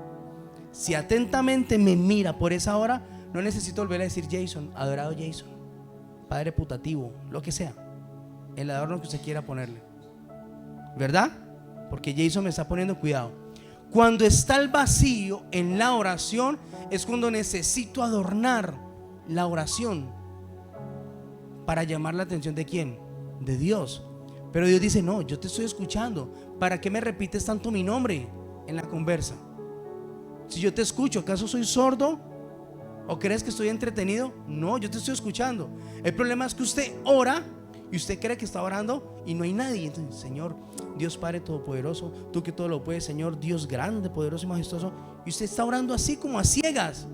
Si atentamente me mira por esa hora, no necesito volver a decir Jason, adorado Jason, padre putativo, lo que sea, el adorno que usted quiera ponerle, ¿verdad? Porque Jason me está poniendo cuidado. Cuando está el vacío en la oración es cuando necesito adornar la oración para llamar la atención ¿de quién? De Dios. Pero Dios dice: no, yo te estoy escuchando. ¿Para qué me repites tanto mi nombre en la conversa? Si yo te escucho, ¿acaso soy sordo? ¿O crees que estoy entretenido? No, yo te estoy escuchando. El problema es que usted ora y usted cree que está orando y no hay nadie. Entonces, Señor, Dios Padre Todopoderoso, tú que todo lo puedes, Señor, Dios grande, poderoso y majestuoso, y usted está orando así como a ciegas.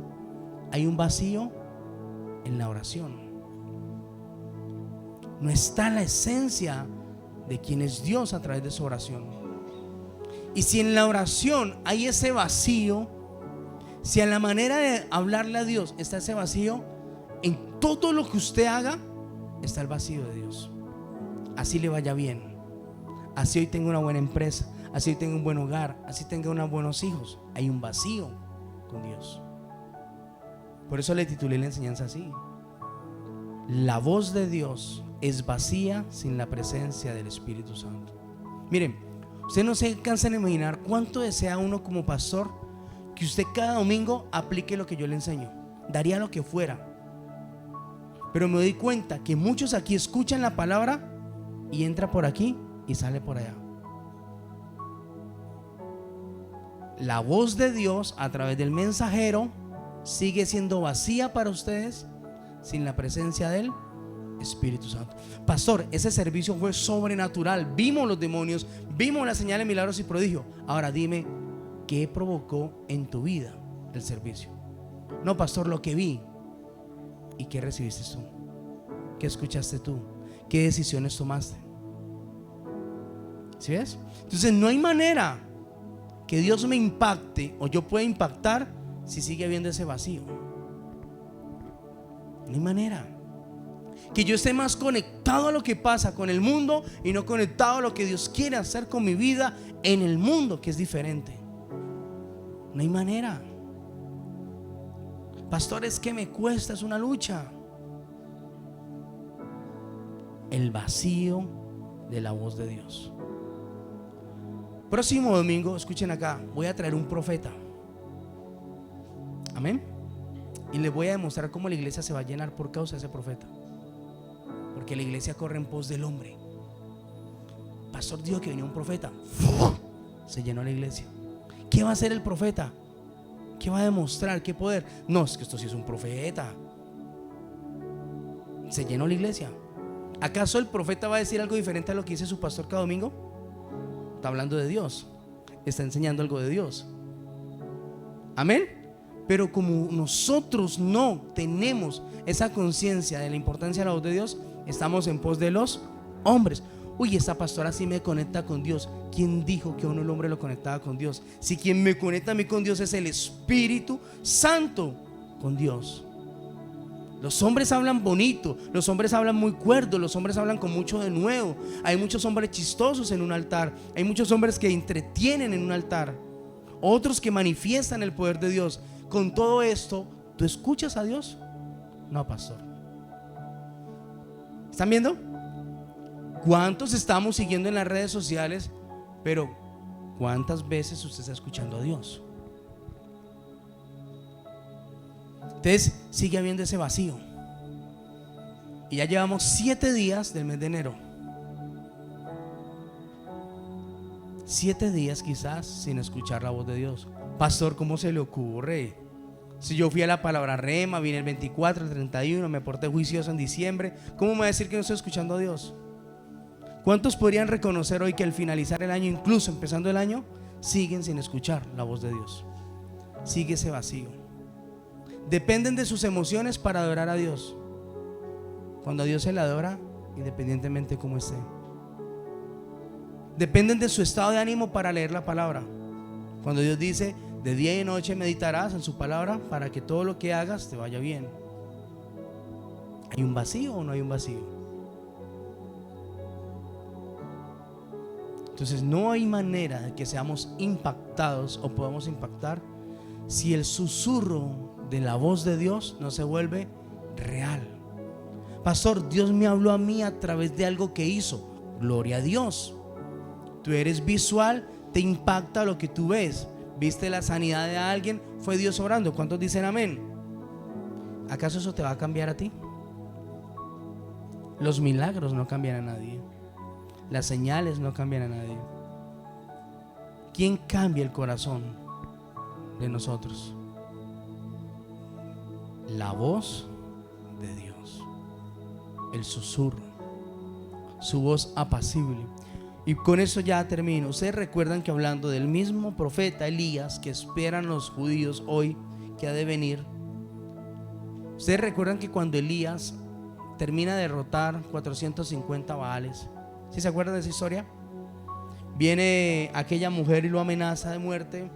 Hay un vacío en la oración. No está la esencia de quién es Dios a través de su oración. Y si en la oración hay ese vacío, si en la manera de hablarle a Dios está ese vacío, en todo lo que usted haga está el vacío de Dios. Así le vaya bien, así hoy tenga una buena empresa, así hoy tenga un buen hogar, así tenga unos buenos hijos, hay un vacío con Dios. Por eso le titulé la enseñanza así: la voz de Dios es vacía sin la presencia del Espíritu Santo. Miren, usted no se cansa de imaginar cuánto desea uno como pastor que usted cada domingo aplique lo que yo le enseño. Daría lo que fuera. Pero me doy cuenta que muchos aquí escuchan la palabra y entra por aquí y sale por allá. La voz de Dios a través del mensajero sigue siendo vacía para ustedes sin la presencia del Espíritu Santo. Pastor, ese servicio fue sobrenatural. Vimos los demonios, vimos las señales, milagros y prodigios. Ahora dime, ¿qué provocó en tu vida el servicio? No, pastor, lo que vi. ¿Y qué recibiste tú? ¿Qué escuchaste tú? ¿Qué decisiones tomaste? ¿Sí ves? Entonces no hay manera que Dios me impacte o yo pueda impactar si sigue habiendo ese vacío. No hay manera. Que yo esté más conectado a lo que pasa con el mundo y no conectado a lo que Dios quiere hacer con mi vida en el mundo, que es diferente. No hay manera. Pastor, es que me cuesta, es una lucha. el vacío de la voz de Dios. Próximo domingo, escuchen acá, voy a traer un profeta. Amén. Y les voy a demostrar cómo la iglesia se va a llenar por causa de ese profeta. Porque la iglesia corre en pos del hombre. Pastor dijo que venía un profeta. Se llenó la iglesia. ¿Qué va a hacer el profeta? ¿Qué va a demostrar? ¿Qué poder? No, es que esto sí es un profeta. Se llenó la iglesia. ¿Acaso el profeta va a decir algo diferente a lo que dice su pastor cada domingo? Está hablando de Dios. Está enseñando algo de Dios. Amén. Pero como nosotros no tenemos esa conciencia de la importancia de la voz de Dios, estamos en pos de los hombres. Uy, esta pastora sí me conecta con Dios. ¿Quién dijo que uno el hombre lo conectaba con Dios? Si quien me conecta a mí con Dios es el Espíritu Santo con Dios. Los hombres hablan bonito, los hombres hablan muy cuerdo, los hombres hablan con mucho de nuevo. Hay muchos hombres chistosos en un altar, hay muchos hombres que entretienen en un altar, otros que manifiestan el poder de Dios. Con todo esto, ¿tú escuchas a Dios? No, pastor. ¿Están viendo? ¿Cuántos estamos siguiendo en las redes sociales? Pero ¿cuántas veces usted está escuchando a Dios? Entonces sigue habiendo ese vacío. Y ya llevamos 7 días del mes de enero. 7 días quizás sin escuchar la voz de Dios. Pastor, ¿cómo se le ocurre? Si yo fui a la palabra rema, vine el 24, el 31, me porté juicioso en diciembre, ¿cómo me va a decir que no estoy escuchando a Dios? ¿Cuántos podrían reconocer hoy que al finalizar el año, incluso empezando el año, siguen sin escuchar la voz de Dios? Sigue ese vacío. Dependen de sus emociones para adorar a Dios. Cuando a Dios se le adora, independientemente de cómo esté. Dependen de su estado de ánimo para leer la palabra. Cuando Dios dice: de día y de noche meditarás en su palabra para que todo lo que hagas te vaya bien. ¿Hay un vacío o no hay un vacío? Entonces no hay manera de que seamos impactados o podamos impactar si el susurro de la voz de Dios no se vuelve real. Pastor, Dios me habló a mí a través de algo que hizo. Gloria a Dios. Tú eres visual, te impacta lo que tú ves. ¿Viste la sanidad de alguien? Fue Dios orando. ¿Cuántos dicen amén? ¿Acaso eso te va a cambiar a ti? Los milagros no cambian a nadie. Las señales no cambian a nadie. ¿Quién cambia el corazón de nosotros? La voz de Dios, el susurro, su voz apacible. Y con eso ya termino. Ustedes recuerdan que hablando del mismo profeta Elías que esperan los judíos hoy, que ha de venir, ustedes recuerdan que cuando Elías termina de derrotar 450 Baales, ¿sí se acuerdan de esa historia? Viene aquella mujer y lo amenaza de muerte,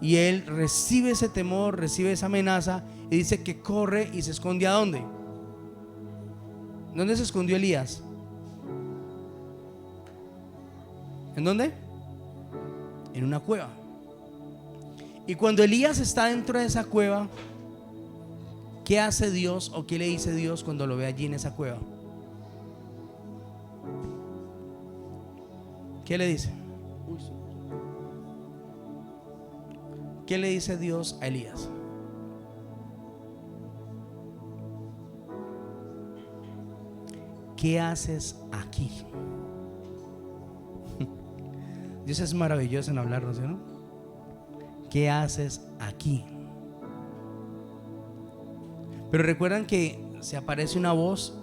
y él recibe ese temor, recibe esa amenaza, y dice que corre y se esconde. ¿A dónde? ¿Dónde se escondió Elías? ¿En dónde? En una cueva. Y cuando Elías está dentro de esa cueva, ¿qué hace Dios o qué le dice Dios cuando lo ve allí en esa cueva? ¿Qué le dice? ¿Qué le dice Dios a Elías? ¿Qué haces aquí? Dios es maravilloso en hablarnos, ¿no? ¿Qué haces aquí? Pero recuerdan que se aparece una voz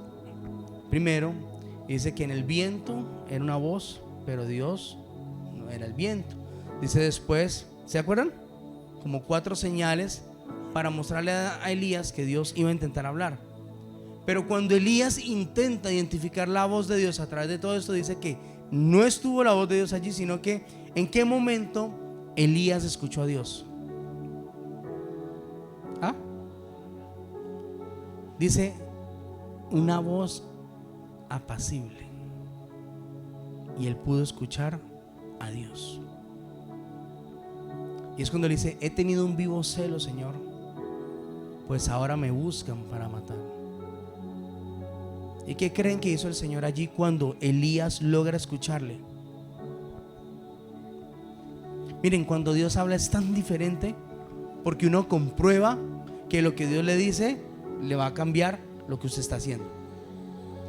primero, y dice que en el viento era una voz, pero Dios no era el viento. Dice después, ¿se acuerdan? Como 4 señales para mostrarle a Elías que Dios iba a intentar hablar. Pero cuando Elías intenta identificar la voz de Dios a través de todo esto, dice que no estuvo la voz de Dios allí, sino que ¿en qué momento Elías escuchó a Dios? ¿Ah? Dice una voz apacible, y él pudo escuchar a Dios. Y es cuando le dice: he tenido un vivo celo, Señor, pues ahora me buscan para matar. ¿Y qué creen que hizo el Señor allí cuando Elías logra escucharle? Miren, cuando Dios habla es tan diferente, porque uno comprueba que lo que Dios le dice le va a cambiar lo que usted está haciendo.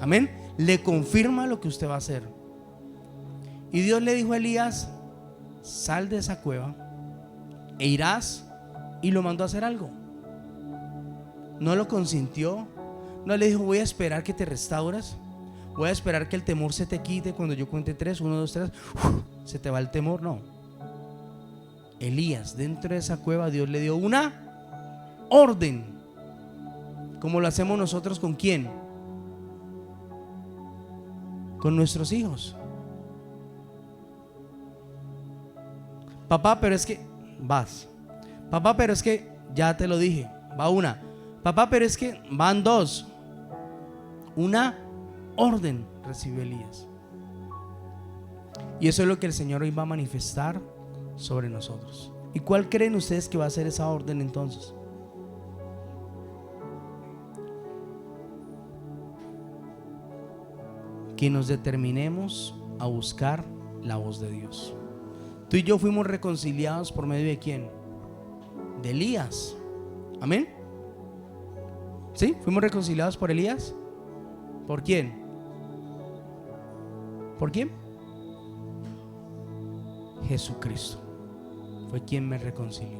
Amén. Le confirma lo que usted va a hacer. Y Dios le dijo a Elías: sal de esa cueva e irás. Y lo mandó a hacer algo. No lo consintió. No le dijo: voy a esperar que te restaures, voy a esperar que el temor se te quite cuando yo cuente 3, 1, 2, 3, se te va el temor. No. Elías, dentro de esa cueva, Dios le dio una orden, como lo hacemos nosotros. ¿Con quién? Con nuestros hijos. Papá, pero es que vas. Papá, pero es que ya te lo dije, va una. Papá, pero es que van 2. Una orden recibió Elías. Y eso es lo que el Señor hoy va a manifestar sobre nosotros. ¿Y cuál creen ustedes que va a ser esa orden entonces? Que nos determinemos a buscar la voz de Dios. Tú y yo fuimos reconciliados por medio de ¿quién? De Elías. Amén. ¿Sí? ¿Fuimos reconciliados por Elías? ¿Por quién? ¿Por quién? Jesucristo fue quien me reconcilió.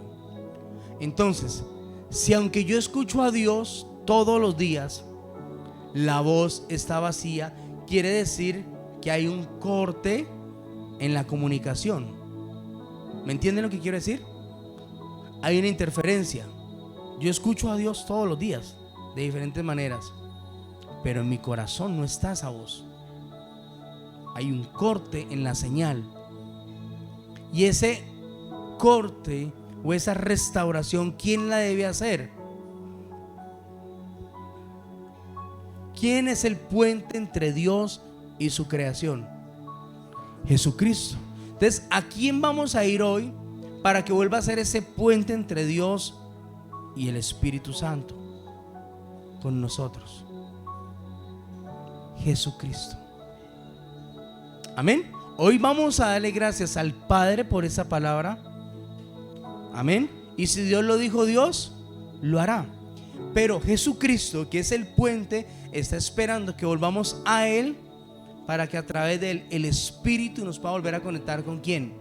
Entonces, si aunque yo escucho a Dios todos los días, la voz está vacía, quiere decir que hay un corte en la comunicación. ¿Me entienden lo que quiero decir? Hay una interferencia. Yo escucho a Dios todos los días de diferentes maneras, pero en mi corazón no está esa voz. Hay un corte en la señal. Y ese corte o esa restauración, ¿quién la debe hacer? ¿Quién es el puente entre Dios y su creación? Jesucristo. Entonces, ¿a quién vamos a ir hoy para que vuelva a ser ese puente entre Dios y el Espíritu Santo con nosotros? Jesucristo. Amén. Hoy vamos a darle gracias al Padre por esa palabra. Amén. Y si Dios lo dijo, Dios lo hará. Pero Jesucristo, que es el puente, está esperando que volvamos a Él, para que a través de Él el Espíritu nos pueda volver a conectar ¿con quién?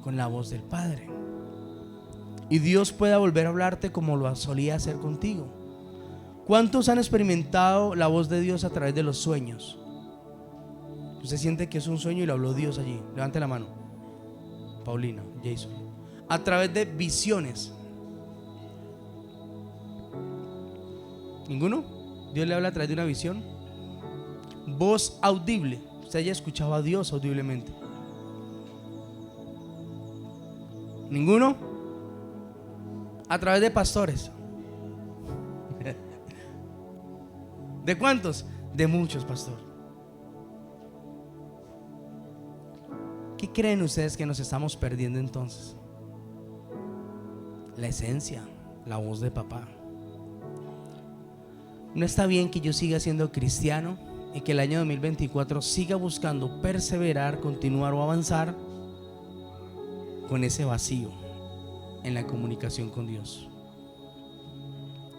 Con la voz del Padre. Y Dios pueda volver a hablarte como lo solía hacer contigo. ¿Cuántos han experimentado la voz de Dios a través de los sueños? Usted siente que es un sueño y lo habló Dios allí. Levante la mano. Paulina, Jason. A través de visiones. ¿Ninguno? Dios le habla a través de una visión. Voz audible. Usted haya escuchado a Dios audiblemente. ¿Ninguno? A través de pastores. ¿De cuántos? De muchos, pastor. ¿Qué creen ustedes que nos estamos perdiendo entonces? La esencia, la voz de papá. No está bien que yo siga siendo cristiano y que el año 2024 siga buscando perseverar, continuar o avanzar con ese vacío en la comunicación con Dios.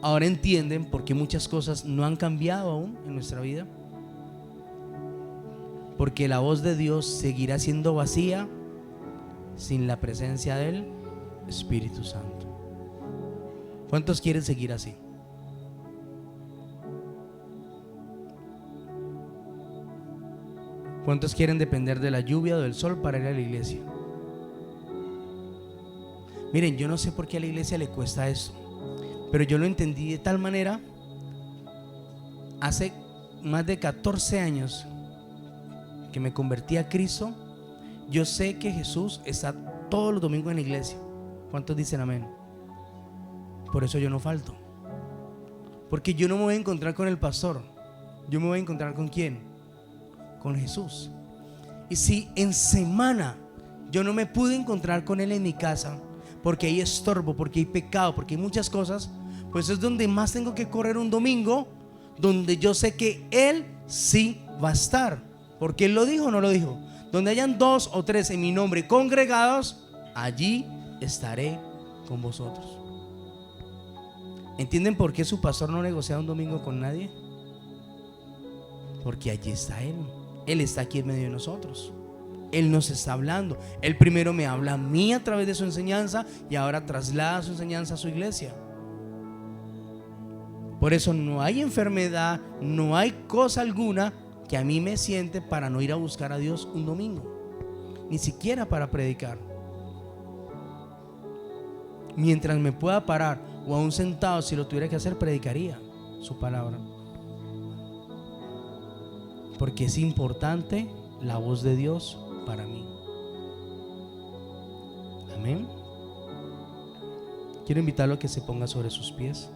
Ahora entienden por qué muchas cosas no han cambiado aún en nuestra vida. Porque la voz de Dios seguirá siendo vacía sin la presencia del Espíritu Santo. ¿Cuántos quieren seguir así? ¿Cuántos quieren depender de la lluvia o del sol para ir a la iglesia? Miren, yo no sé por qué a la iglesia le cuesta esto, pero yo lo entendí de tal manera. Hace más de 14 años que me convertí a Cristo. Yo sé que Jesús está todos los domingos en la iglesia. ¿Cuántos dicen amén? Por eso yo no falto, porque yo no me voy a encontrar con el pastor. Yo me voy a encontrar ¿con quién? Con Jesús. Y si en semana yo no me pude encontrar con Él en mi casa, porque hay estorbo, porque hay pecado, porque hay muchas cosas, pues es donde más tengo que correr un domingo, donde yo sé que Él sí va a estar. Porque Él lo dijo o no lo dijo. Donde hayan 2 o 3 en mi nombre congregados, allí estaré con vosotros. ¿Entienden por qué su pastor no negocia un domingo con nadie? Porque allí está Él. Él está aquí en medio de nosotros. Él nos está hablando. Él primero me habla a mí a través de su enseñanza y ahora traslada su enseñanza a su iglesia. Por eso no hay enfermedad, no hay cosa alguna que a mí me siente para no ir a buscar a Dios un domingo, ni siquiera para predicar. Mientras me pueda parar o aún sentado, si lo tuviera que hacer, predicaría su palabra. Porque es importante la voz de Dios para mí. Amén. Quiero invitarlo a que se ponga sobre sus pies.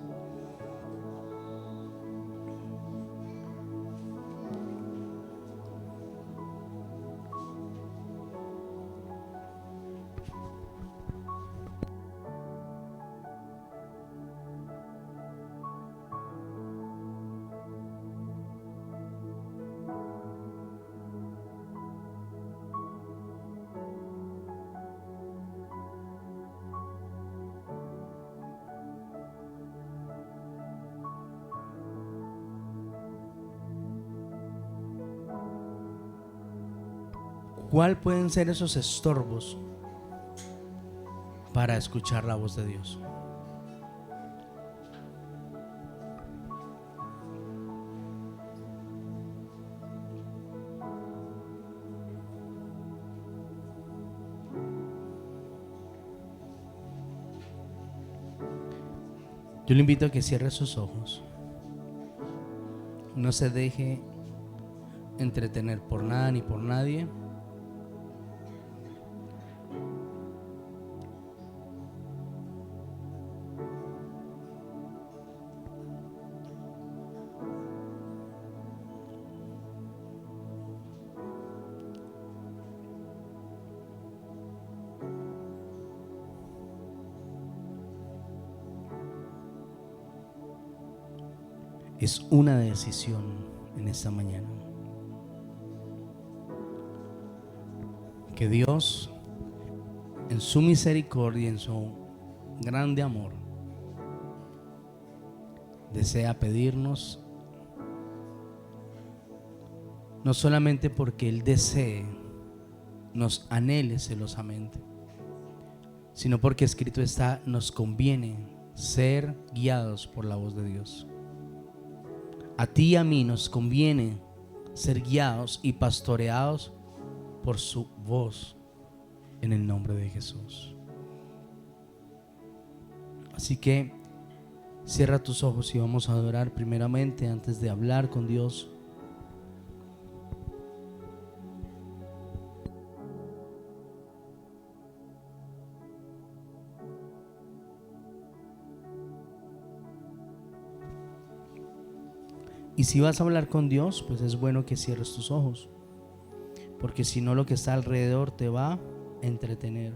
¿Cuál pueden ser esos estorbos para escuchar la voz de Dios? Yo le invito a que cierre sus ojos. No se deje entretener por nada ni por nadie. Es una decisión en esta mañana. Que Dios, en su misericordia y en su grande amor, desea pedirnos, no solamente porque Él desee, nos anhele celosamente, sino porque escrito está, nos conviene ser guiados por la voz de Dios. A ti y a mí nos conviene ser guiados y pastoreados por su voz en el nombre de Jesús. Así que cierra tus ojos y vamos a adorar primeramente antes de hablar con Dios. Y si vas a hablar con Dios, pues es bueno que cierres tus ojos, porque si no, lo que está alrededor te va a entretener.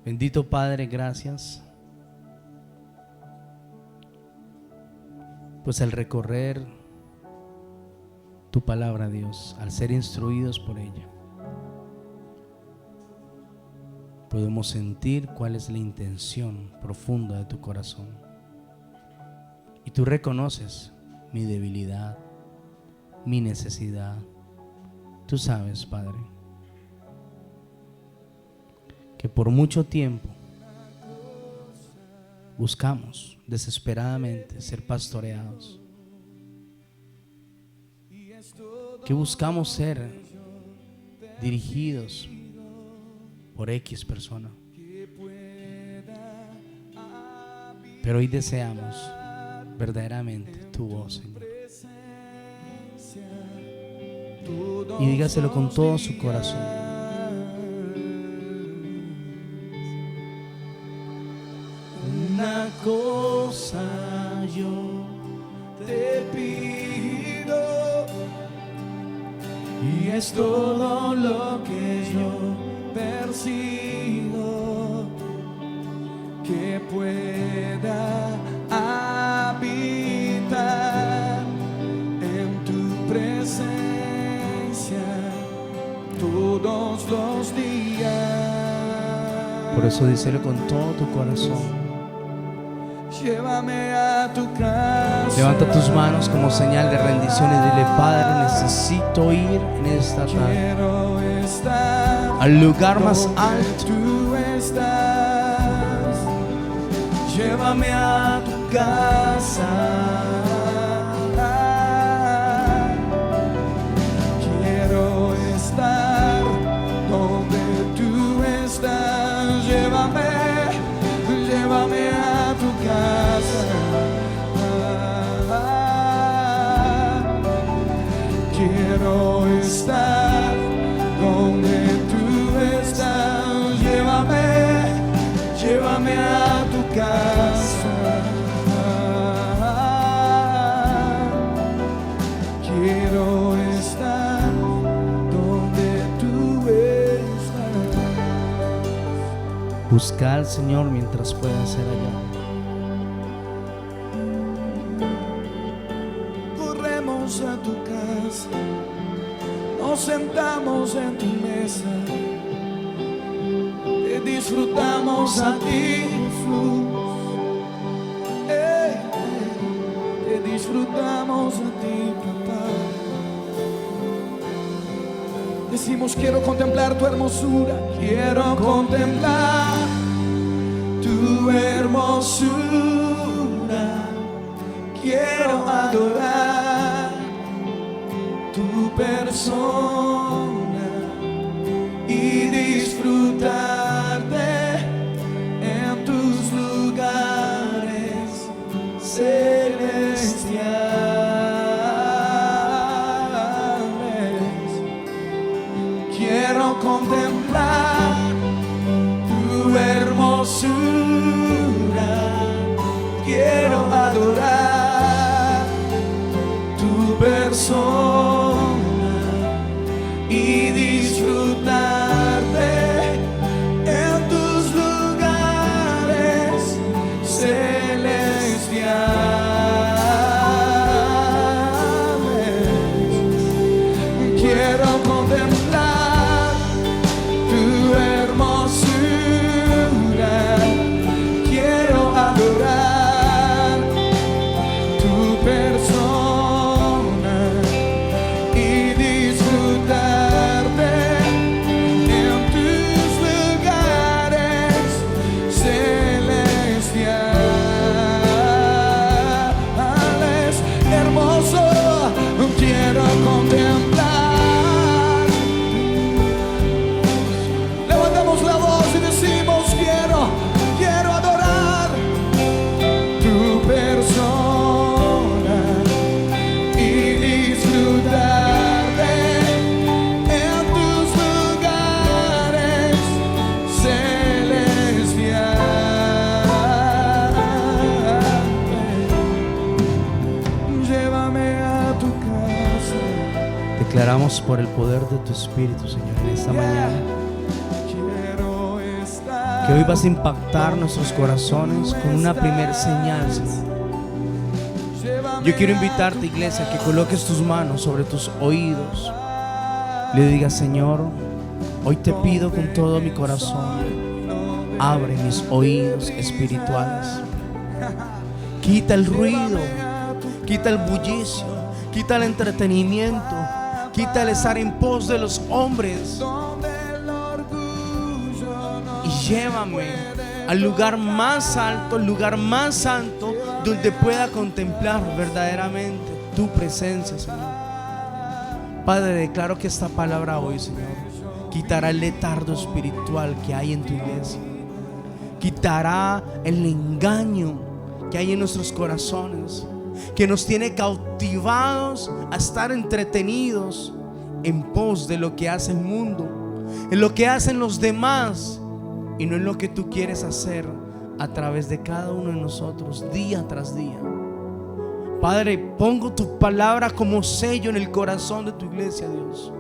Bendito Padre, gracias, pues al recorrer tu palabra, Dios, al ser instruidos por ella, podemos sentir cuál es la intención profunda de tu corazón. Y tú reconoces mi debilidad, mi necesidad. Tú sabes, Padre, que por mucho tiempo buscamos desesperadamente ser pastoreados, que buscamos ser dirigidos por X persona, pero hoy deseamos verdaderamente tu voz, Señor. Y dígaselo con todo su corazón. Una cosa yo te pido, y es todo lo que yo persigo, que pueda presencia todos los días. Por eso díselo con todo tu corazón. Llévame a tu casa. Levanta tus manos como señal de rendición y dile: Padre, necesito ir en esta tarde Quiero estar al lugar más donde alto. tú estás. Llévame a tu casa. Quiero estar donde tú estás. Llévame a tu casa. Quiero estar donde tú estás. Llévame a tu casa. Quiero estar donde tú estás. Busca al Señor mientras pueda ser allá. Corremos a tu casa, nos sentamos en tu mesa, te disfrutamos a ti, Jesús. Te disfrutamos a ti, papá. Decimos: quiero contemplar tu hermosura, quiero contemplar tu hermosura, quiero adorar tu persona y disfrutarte en tus lugares celestiales. Quiero contemplar tu hermosura, quiero adorar tu persona y disfrutarte en tus lugares celestiales. Quiero contemplar tu hermosura, quiero adorar tu persona y disfrutarte en tus lugares celestiales. Hermoso, quiero contemplar. Levantamos la voz y decimos: quiero adorar tu persona y disfrutarte en tus lugares celestiales. Llévame a tu casa. Declaramos por el poder de tu Espíritu, Señor, en esta mañana, Quiero estar que hoy vas a impactar nuestros corazones con una primer señal, Señor. Yo quiero invitarte, iglesia, a que coloques tus manos sobre tus oídos. Le digas: Señor, hoy te pido con todo mi corazón, abre mis oídos espirituales. Quita el ruido, quita el bullicio, quita el entretenimiento, quita el estar en pos de los hombres y llévame al lugar más alto, al lugar más santo, donde pueda contemplar verdaderamente tu presencia, Señor. Padre, declaro que esta palabra hoy, Señor, quitará el letargo espiritual que hay en tu iglesia, quitará el engaño que hay en nuestros corazones, que nos tiene cautivados a estar entretenidos en pos de lo que hace el mundo, en lo que hacen los demás, y no en lo que tú quieres hacer a través de cada uno de nosotros día tras día. Padre, pongo tu palabra como sello en el corazón de tu iglesia, Dios,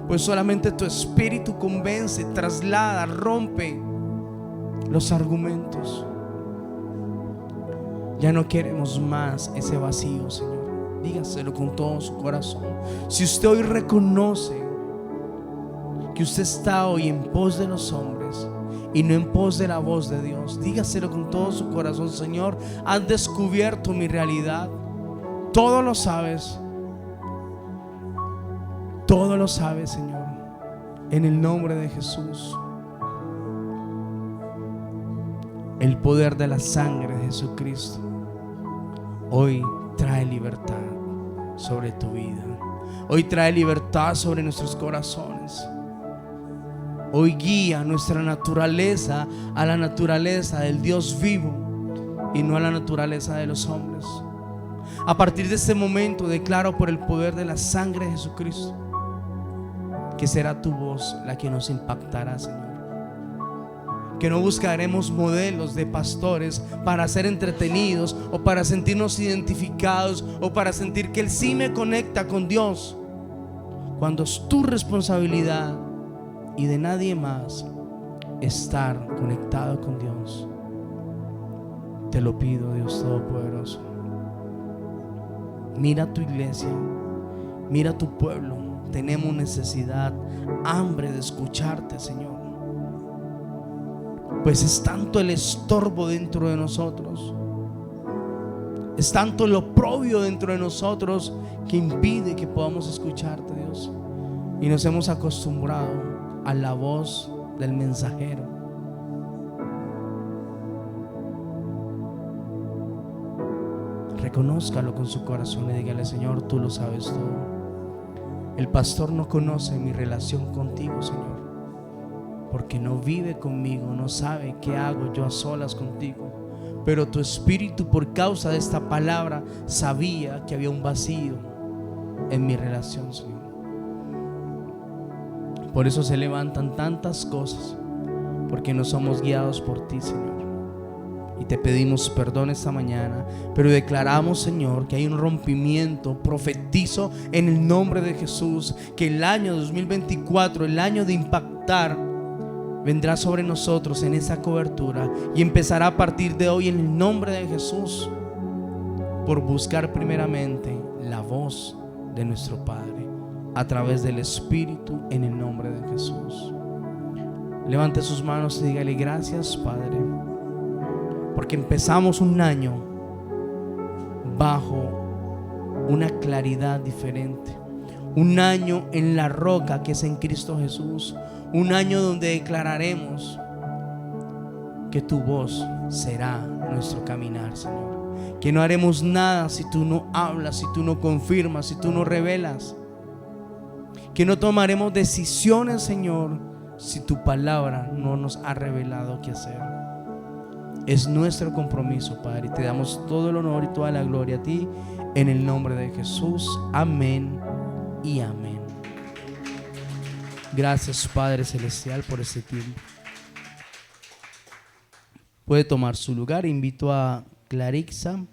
pues solamente tu Espíritu convence, traslada, rompe los argumentos. Ya no queremos más ese vacío, Señor. dígaselo con todo su corazón. Si usted hoy reconoce que usted está hoy en pos de los hombres y no en pos de la voz de Dios, dígaselo con todo su corazón: Señor, has descubierto mi realidad. Todo lo sabes. Todo lo sabes, Señor. En el nombre de Jesús. El poder de la sangre de Jesucristo hoy trae libertad sobre tu vida. Hoy trae libertad sobre nuestros corazones. Hoy guía nuestra naturaleza a la naturaleza del Dios vivo y no a la naturaleza de los hombres. A partir de este momento declaro por el poder de la sangre de Jesucristo que será tu voz la que nos impactará, Señor. Que no buscaremos modelos de pastores para ser entretenidos o para sentirnos identificados o para sentir que Él sí me conecta con Dios, cuando es tu responsabilidad y de nadie más estar conectado con Dios. Te lo pido, Dios Todopoderoso. Mira tu iglesia, mira tu pueblo. Tenemos necesidad, hambre de escucharte, Señor. Pues es tanto el estorbo dentro de nosotros, es tanto el oprobio dentro de nosotros que impide que podamos escucharte, Dios. Y nos hemos acostumbrado a la voz del mensajero. Reconózcalo con su corazón y dígale: Señor, tú lo sabes todo. El pastor no conoce mi relación contigo, Señor, porque no vive conmigo, no sabe qué hago yo a solas contigo. Pero tu espíritu, por causa de esta palabra, sabía que había un vacío en mi relación, Señor. Por eso se levantan tantas cosas, porque no somos guiados por ti, Señor. Y te pedimos perdón esta mañana, pero declaramos, Señor, que hay un rompimiento. Profetizo en el nombre de Jesús que el año 2024, el año de impactar, vendrá sobre nosotros en esa cobertura y empezará a partir de hoy en el nombre de Jesús, por buscar primeramente la voz de nuestro Padre a través del Espíritu, en el nombre de Jesús. Levante sus manos y dígale: gracias, Padre, porque empezamos un año bajo una claridad diferente, un año en la roca que es en Cristo Jesús, un año donde declararemos que tu voz será nuestro caminar, Señor, que no haremos nada si tú no hablas, si tú no confirmas, si tú no revelas, que no tomaremos decisiones, Señor, si tu palabra no nos ha revelado qué hacer. Es nuestro compromiso, Padre, y te damos todo el honor y toda la gloria a ti, en el nombre de Jesús. Amén y amén. Gracias, Padre Celestial, por este tiempo. Puede tomar su lugar. Invito a Clarixa